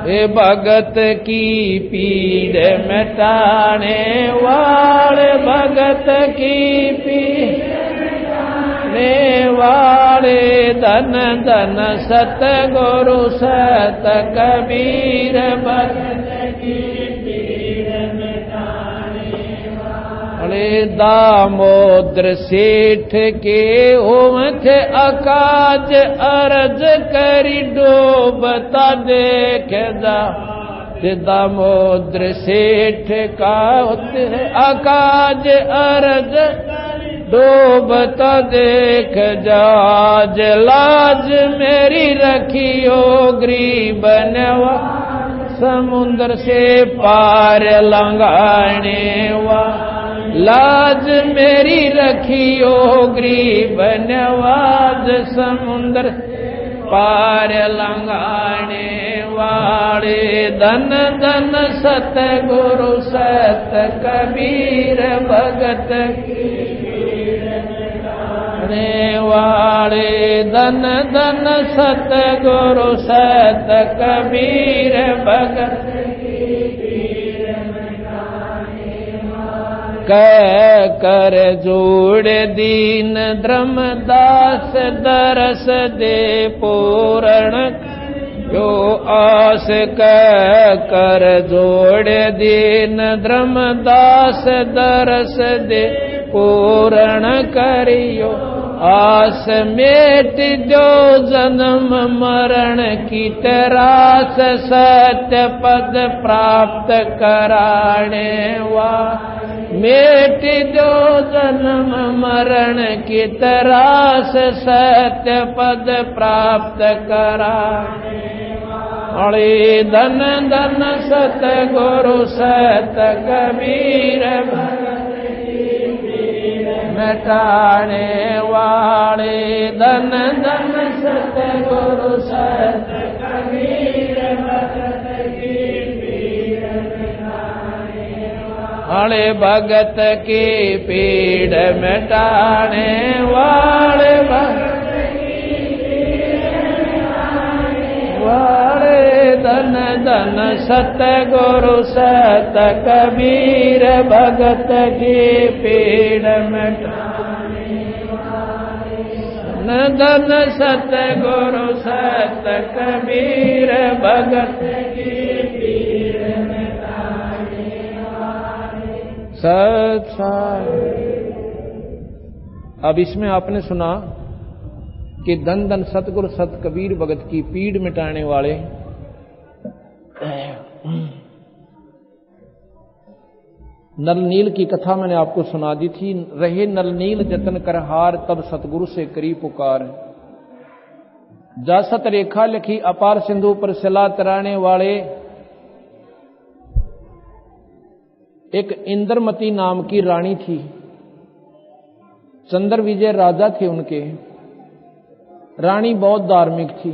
Speaker 2: हे भगत की पीड़ मिटाने वाले, भगत की पीड़ मिटाने वाले। धन धन सतगुरु सत कबीर, भगत की पीड़ मिटाने वाले। दामोदर सेठ के ओमथ अकाज, अर्ज करी डूबता देख जा। दामोदर सेठ का अकाज, अर्ज डूबता देख जाज। लाज मेरी रखियो गरीब नवा, समुद्र से पार लंघाने वा। लाज मेरी रखियो गरीब नवाज, समुद्र पार लंघाने वाले। धन धन सतगुरु सत कबीर, भगत की पीड़ मिटाने वाले। धन धन सतगुरु सत कबीर, भगत की पीड़ मिटाने वाले। कह कर जोड़ दीन धर्मदास, दरस दे पूर्ण जो आस। कह कर जोड़ दीन धर्मदास, दरस दे पूर्ण करियो आस। मेट जो जन्म मरण की तरास, सत्य पद प्राप्त कराने वा। मेट जो जन्म मरण की तरास, सत्य पद प्राप्त कराने वाले। धन धन सतगुरु सत कबीर, भगत की पीड़ मिटाने वाले। धन धन सतगुरु सत कबीर, भगत की पीड़ मिटाने वाले। भगत की पीड़ मिटाने वाले, भगत की पीड़ मिटाने वाले। धन धन सतगुरु सत कबीर, भगत की पीड़ मिटाने वाले। धन धन सतगुरु सत कबीर, भगत की पीड़ मिटाने वाले। सत अब इसमें आपने सुना कि धन धन सतगुरु सत कबीर भगत की पीड़ मिटाने वाले नल नील की कथा मैंने आपको सुना दी थी। रहे नल नील जतन कर हार, तब सतगुरु से करी पुकार। जा सत रेखा लिखी अपार सिंधु पर सिला तराने वाले एक इंद्रमती नाम की रानी थी। चंद्र विजय राजा थे उनके। रानी बहुत धार्मिक थी,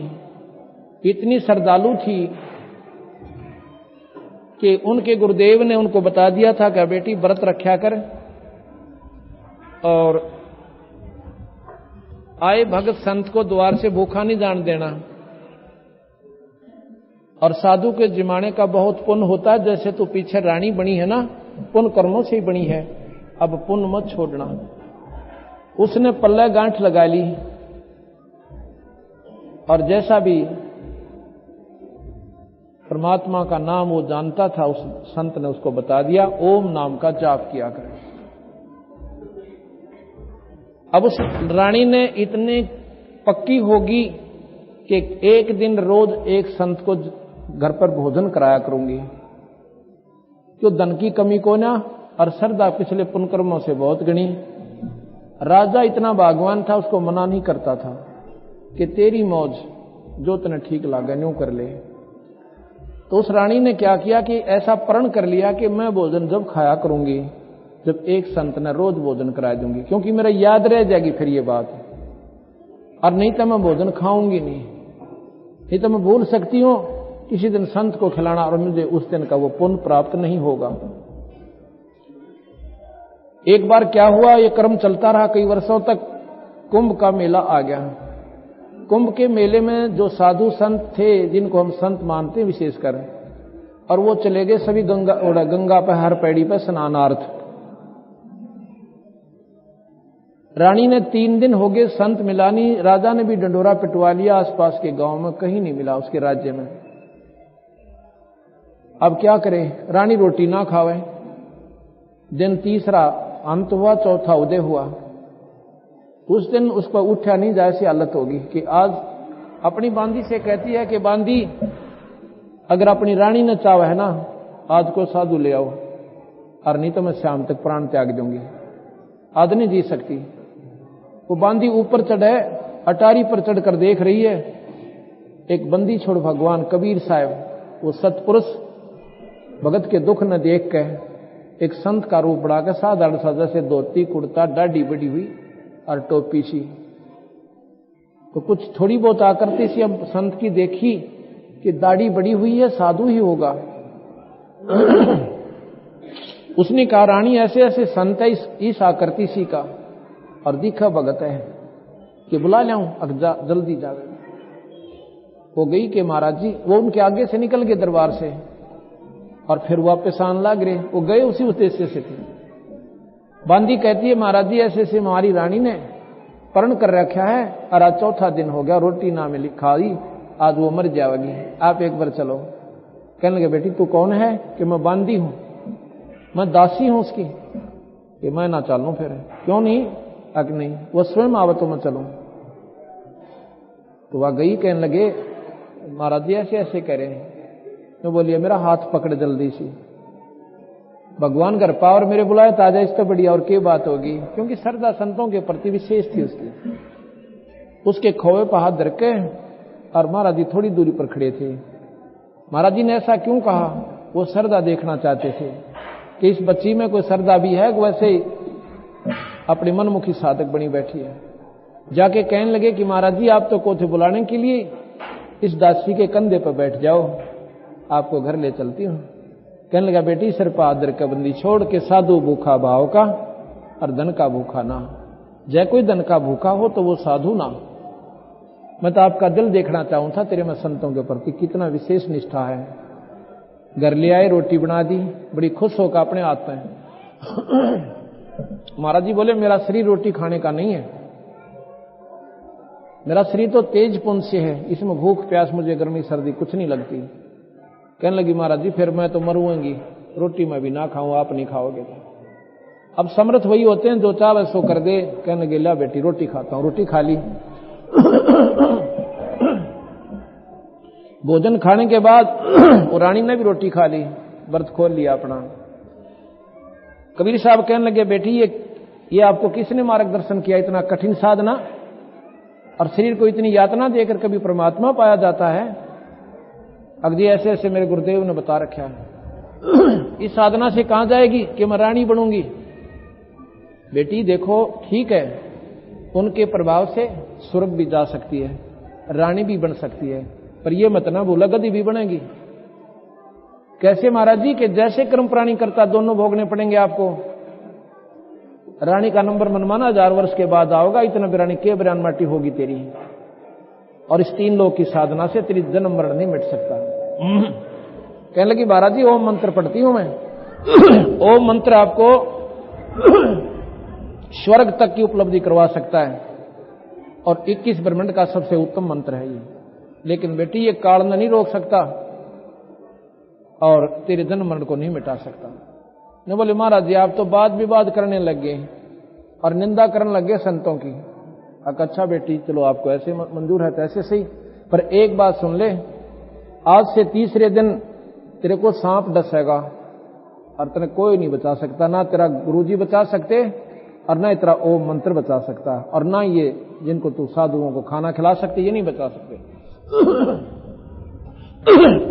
Speaker 2: इतनी श्रद्धालु थी कि उनके गुरुदेव ने उनको बता दिया था कि बेटी व्रत रखा कर और आए भगत संत को द्वार से भूखा नहीं जान देना। और साधु के जिमाने का बहुत पुण्य होता है। जैसे तू पीछे रानी बनी है ना, पुण्य कर्मों से ही बनी है, अब पुण्य मत छोड़ना। उसने पल्ले गांठ लगा ली और जैसा भी परमात्मा का नाम वो जानता था, उस संत ने उसको बता दिया, ओम नाम का जाप किया करें। अब उस रानी ने इतनी पक्की होगी कि एक दिन रोज एक संत को घर पर भोजन कराया करूंगी, क्यों धन की कमी को ना, और श्रद्धा पिछले पुण्यकर्मों से बहुत गणी। राजा इतना भागवान था, उसको मना नहीं करता था कि तेरी मौज, जो तने ठीक लगा न्यू कर ले। तो उस रानी ने क्या किया कि ऐसा प्रण कर लिया कि मैं भोजन जब खाया करूंगी जब एक संत ने रोज भोजन करा दूंगी, क्योंकि मेरा याद रह जाएगी फिर ये बात। और नहीं तो मैं भोजन खाऊंगी नहीं तो मैं भूल सकती हूं किसी दिन संत को खिलाना और मुझे उस दिन का वो पुण्य प्राप्त नहीं होगा। एक बार क्या हुआ, ये क्रम चलता रहा कई वर्षों तक। कुंभ का मेला आ गया। कुंभ के मेले में जो साधु संत थे, जिनको हम संत मानते हैं विशेषकर, और वो चले गए सभी गंगा पर हर पैड़ी पर स्नानार्थ। रानी ने 3 दिन हो गए संत मिला नहीं। राजा ने भी डंडोरा पिटवा लिया, आसपास के गांव में कहीं नहीं मिला उसके राज्य में। अब क्या करे, रानी रोटी ना खावे। दिन तीसरा अंत हुआ, चौथा उदय हुआ। उस दिन उस पर उठा नहीं जाए ऐसी हालत होगी कि आज अपनी बांदी से कहती है कि बांदी, अगर अपनी रानी ने चाहा है ना, आज को साधु ले आओ, और नहीं तो मैं शाम तक प्राण त्याग दूंगी, आज नहीं जी सकती। वो बांदी ऊपर चढ़े, अटारी पर चढ़कर देख रही है, एक बंदी छोड़ भगवान कबीर साहब, वो सतपुरुष भगत के दुख न देख के एक संत का रूप बढ़ाकर साधारण सा, जैसे धोती कुर्ता, दाढ़ी बड़ी हुई और टोपी सी, तो कुछ थोड़ी बहुत आकृति सी अब संत की देखी कि दाढ़ी बड़ी हुई है, साधु ही होगा। उसने कहा, रानी ऐसे ऐसे संत है इस आकृति सी का और दिखा भगत है कि बुला लाऊं, जल्दी जावे। वो गई कि महाराज जी, वो उनके आगे से निकल गए दरबार से और फिर वापस आने लग रहे। वो गए उसी उद्देश्य से थे। बांदी कहती है, महाराज जी ऐसे ऐसे हमारी रानी ने प्रण कर रखा है और आज चौथा दिन हो गया, रोटी ना मिली खाई, आज वो मर जाएगी, आप एक बार चलो। कहने लगे, बेटी तू कौन है? कि मैं बांदी हूं, मैं दासी हूं उसकी। कि मैं ना चलूं फिर? क्यों नहीं? अक नहीं, वो स्वयं आवे तो मैं चलूं। तो वह गई, कहने लगे महाराज जी ऐसे ऐसे कह रहे हैं। मैं बोलिए मेरा हाथ पकड़ जल्दी सी, भगवान घर पा और मेरे बुलाए ताजा, इससे बढ़िया और क्या बात होगी। क्योंकि श्रद्धा संतों के प्रति विशेष थी उसकी। उसके खोए पर हाथ धर के और महाराज जी थोड़ी दूरी पर खड़े थे। महाराज जी ने ऐसा क्यों कहा? वो श्रद्धा देखना चाहते थे कि इस बच्ची में कोई श्रद्धा भी है, वैसे ही अपनी मनमुखी साधक बनी बैठी है। जाके कहने लगे कि महाराज जी आप तो को थे बुलाने के लिए, इस दासी के कंधे पर बैठ जाओ, आपको घर ले चलती हूं। कहने लगा, बेटी सिर पर आदर का बंदी छोड़ के साधु भूखा भाव का और धन का भूखा ना। जय कोई धन का भूखा हो तो वो साधु ना। मैं तो आपका दिल देखना चाहूं था, तेरे में संतों के प्रति कितना विशेष निष्ठा है। घर ले आए, रोटी बना दी, बड़ी खुश होकर अपने हाथ में। महाराज जी बोले, मेरा शरीर रोटी खाने का नहीं है, मेरा शरीर तो तेज पुंज से है, इसमें भूख प्यास मुझे गर्मी सर्दी कुछ नहीं लगती। कहने लगी, महाराज जी फिर मैं तो मरूंगी, रोटी मैं भी ना खाऊं, आप नहीं खाओगे। अब समर्थ वही होते हैं जो चाहे सो कर दे। कहने लगे ला बेटी रोटी खाता हूं। रोटी खा ली। भोजन खाने के बाद वो रानी ने भी रोटी खा ली, व्रत खोल लिया अपना। कबीर साहब कहने लगे बेटी ये आपको किसने मार्गदर्शन किया? इतना कठिन साधना और शरीर को इतनी यातना देकर कभी परमात्मा पाया जाता है? अगदी ऐसे ऐसे मेरे गुरुदेव ने बता रखा है। इस साधना से कहां जाएगी कि मैं रानी बनूंगी? बेटी देखो ठीक है, उनके प्रभाव से स्वर्ग भी जा सकती है, रानी भी बन सकती है, पर यह मत ना भूला गद्दी भी बनेगी। कैसे महाराज जी? के जैसे कर्म प्राणी करता दोनों भोगने पड़ेंगे आपको। रानी का नंबर मनमाना 1000 वर्ष के बाद आओगा, इतना बिरानी के बिरान माटी होगी तेरी, और इस 3 लोक की साधना से तेरी जन्म मरण नहीं मिट सकता। कहने लगी महाराज जी ओम मंत्र पढ़ती हूं मैं। ओम मंत्र आपको स्वर्ग तक की उपलब्धि करवा सकता है और 21 ब्रह्मांड का सबसे उत्तम मंत्र है ये। लेकिन बेटी ये काल नहीं रोक सकता और तेरे जन्म मरण को नहीं मिटा सकता। ने बोले महाराज जी आप तो वाद विवाद करने लग गए और निंदा करने लग गए संतों की। अच्छा बेटी चलो आपको ऐसे मंजूर है तो ऐसे सही, पर एक बात सुन ले, आज से तीसरे दिन तेरे को सांप डसेगा और तेरे कोई नहीं बचा सकता, ना तेरा गुरुजी बचा सकते और ना तेरा ओम मंत्र बचा सकता, और ना ये जिनको तू साधुओं को खाना खिला सकते ये नहीं बचा सकते।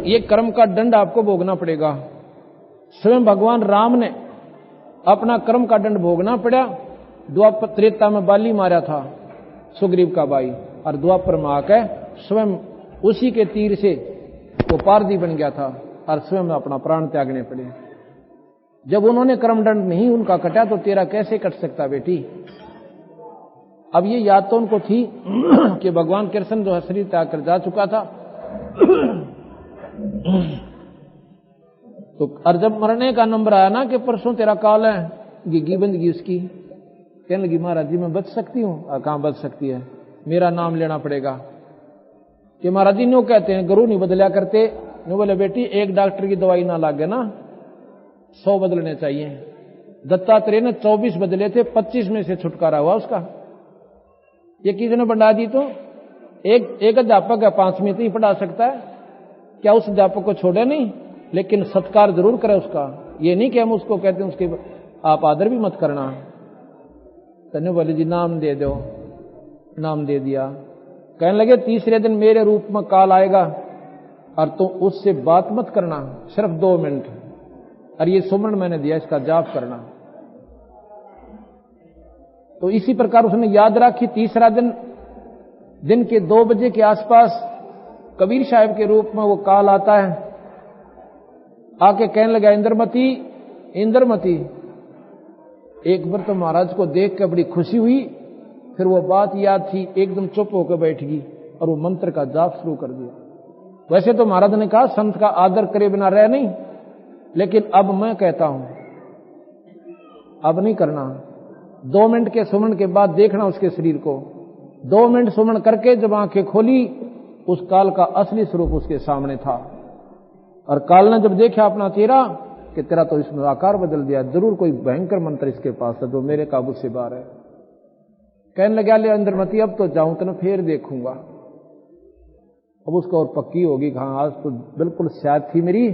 Speaker 2: ये कर्म का दंड आपको भोगना पड़ेगा। स्वयं भगवान राम ने अपना कर्म का दंड भोगना पड़ा। द्वापर त्रेता में बाली मारा था सुग्रीव का भाई, और द्वापर में आकर स्वयं उसी के तीर से वो पारदी बन गया था और स्वयं अपना प्राण त्यागने पड़े। जब उन्होंने कर्मदंड नहीं उनका कटा तो तेरा कैसे कट सकता बेटी? अब ये याद तो उनको थी कि भगवान कृष्ण जो है शरीर त्याग कर जा चुका था। तो और जब मरने का नंबर आया ना कि परसों तेरा काल है, गिग्गी बंदगी उसकी, कहने लगी महाराज जी मैं बच सकती हूँ? कहां बच सकती है, मेरा नाम लेना पड़ेगा। कि महाराज जी न्यू कहते हैं गुरु नहीं बदलिया करते। न्यू बोले बेटी एक डॉक्टर की दवाई ना लागे ना, 100 बदलने चाहिए। दत्तात्रेय ने 24 बदले थे, 25 में से छुटकारा हुआ उसका। ये किसने बढ़ा दी? तो एक अध्यापक है 5वीं तो ही पढ़ा सकता है, क्या उस अध्यापक को छोड़े नहीं? लेकिन सत्कार जरूर करे उसका। ये नहीं कि हम उसको कहते हैं उसके आप आदर भी मत करना। तने बोले जी नाम दे दो, नाम दे दिया। कहने लगे तीसरे दिन मेरे रूप में काल आएगा और तुम उससे बात मत करना, सिर्फ 2 मिनट, और ये सुमरण मैंने दिया इसका जाप करना। तो इसी प्रकार उसने याद रखी। तीसरा दिन के 2 बजे के आसपास कबीर साहब के रूप में वो काल आता है। आके कहने लगा इंद्रमती इंद्रमती। एक बार तो महाराज को देख के बड़ी खुशी हुई, फिर वो बात याद थी, एकदम चुप होकर बैठ गई और वो मंत्र का जाप शुरू कर दिया। वैसे तो महाराज ने कहा संत का आदर करे बिना रह नहीं, लेकिन अब मैं कहता हूं अब नहीं करना। 2 मिनट के सुमन के बाद देखना उसके शरीर को। 2 मिनट सुमन करके जब आंखें खोली उस काल का असली स्वरूप उसके सामने था। और काल ने जब देखा अपना चेहरा कि तेरा तो इसमें आकार बदल दिया, जरूर कोई भयंकर मंत्र इसके पास है जो मेरे काबू से बाहर है। कहने लगा ले इंद्रमती अब तो जाऊं तो फिर देखूंगा। अब उसको और पक्की होगी, हाँ आज तो बिल्कुल शायद थी मेरी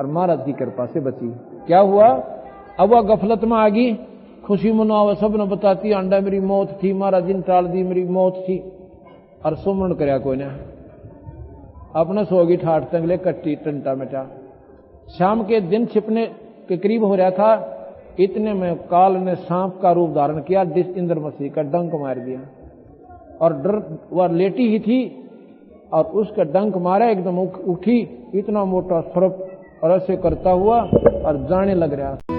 Speaker 2: और महाराज की कृपा से बची। क्या हुआ? अब वह गफलत में आ गई, खुशी मनावा सब ने बताती अंडा मेरी मौत थी, महाराज जी ने टाल दी मेरी मौत थी, और सुमरण करया कोई ने अपने सोगी ठाठ तंगले कट्टी टंटा मिटा। शाम के दिन छिपने के करीब हो रहा था, इतने में काल ने सांप का रूप धारण किया, इंद्रमती का डंक मार दिया और डर वह लेटी ही थी और उसका डंक मारा, एकदम उठी, इतना मोटा सर्प और ऐसे करता हुआ और जाने लग रहा।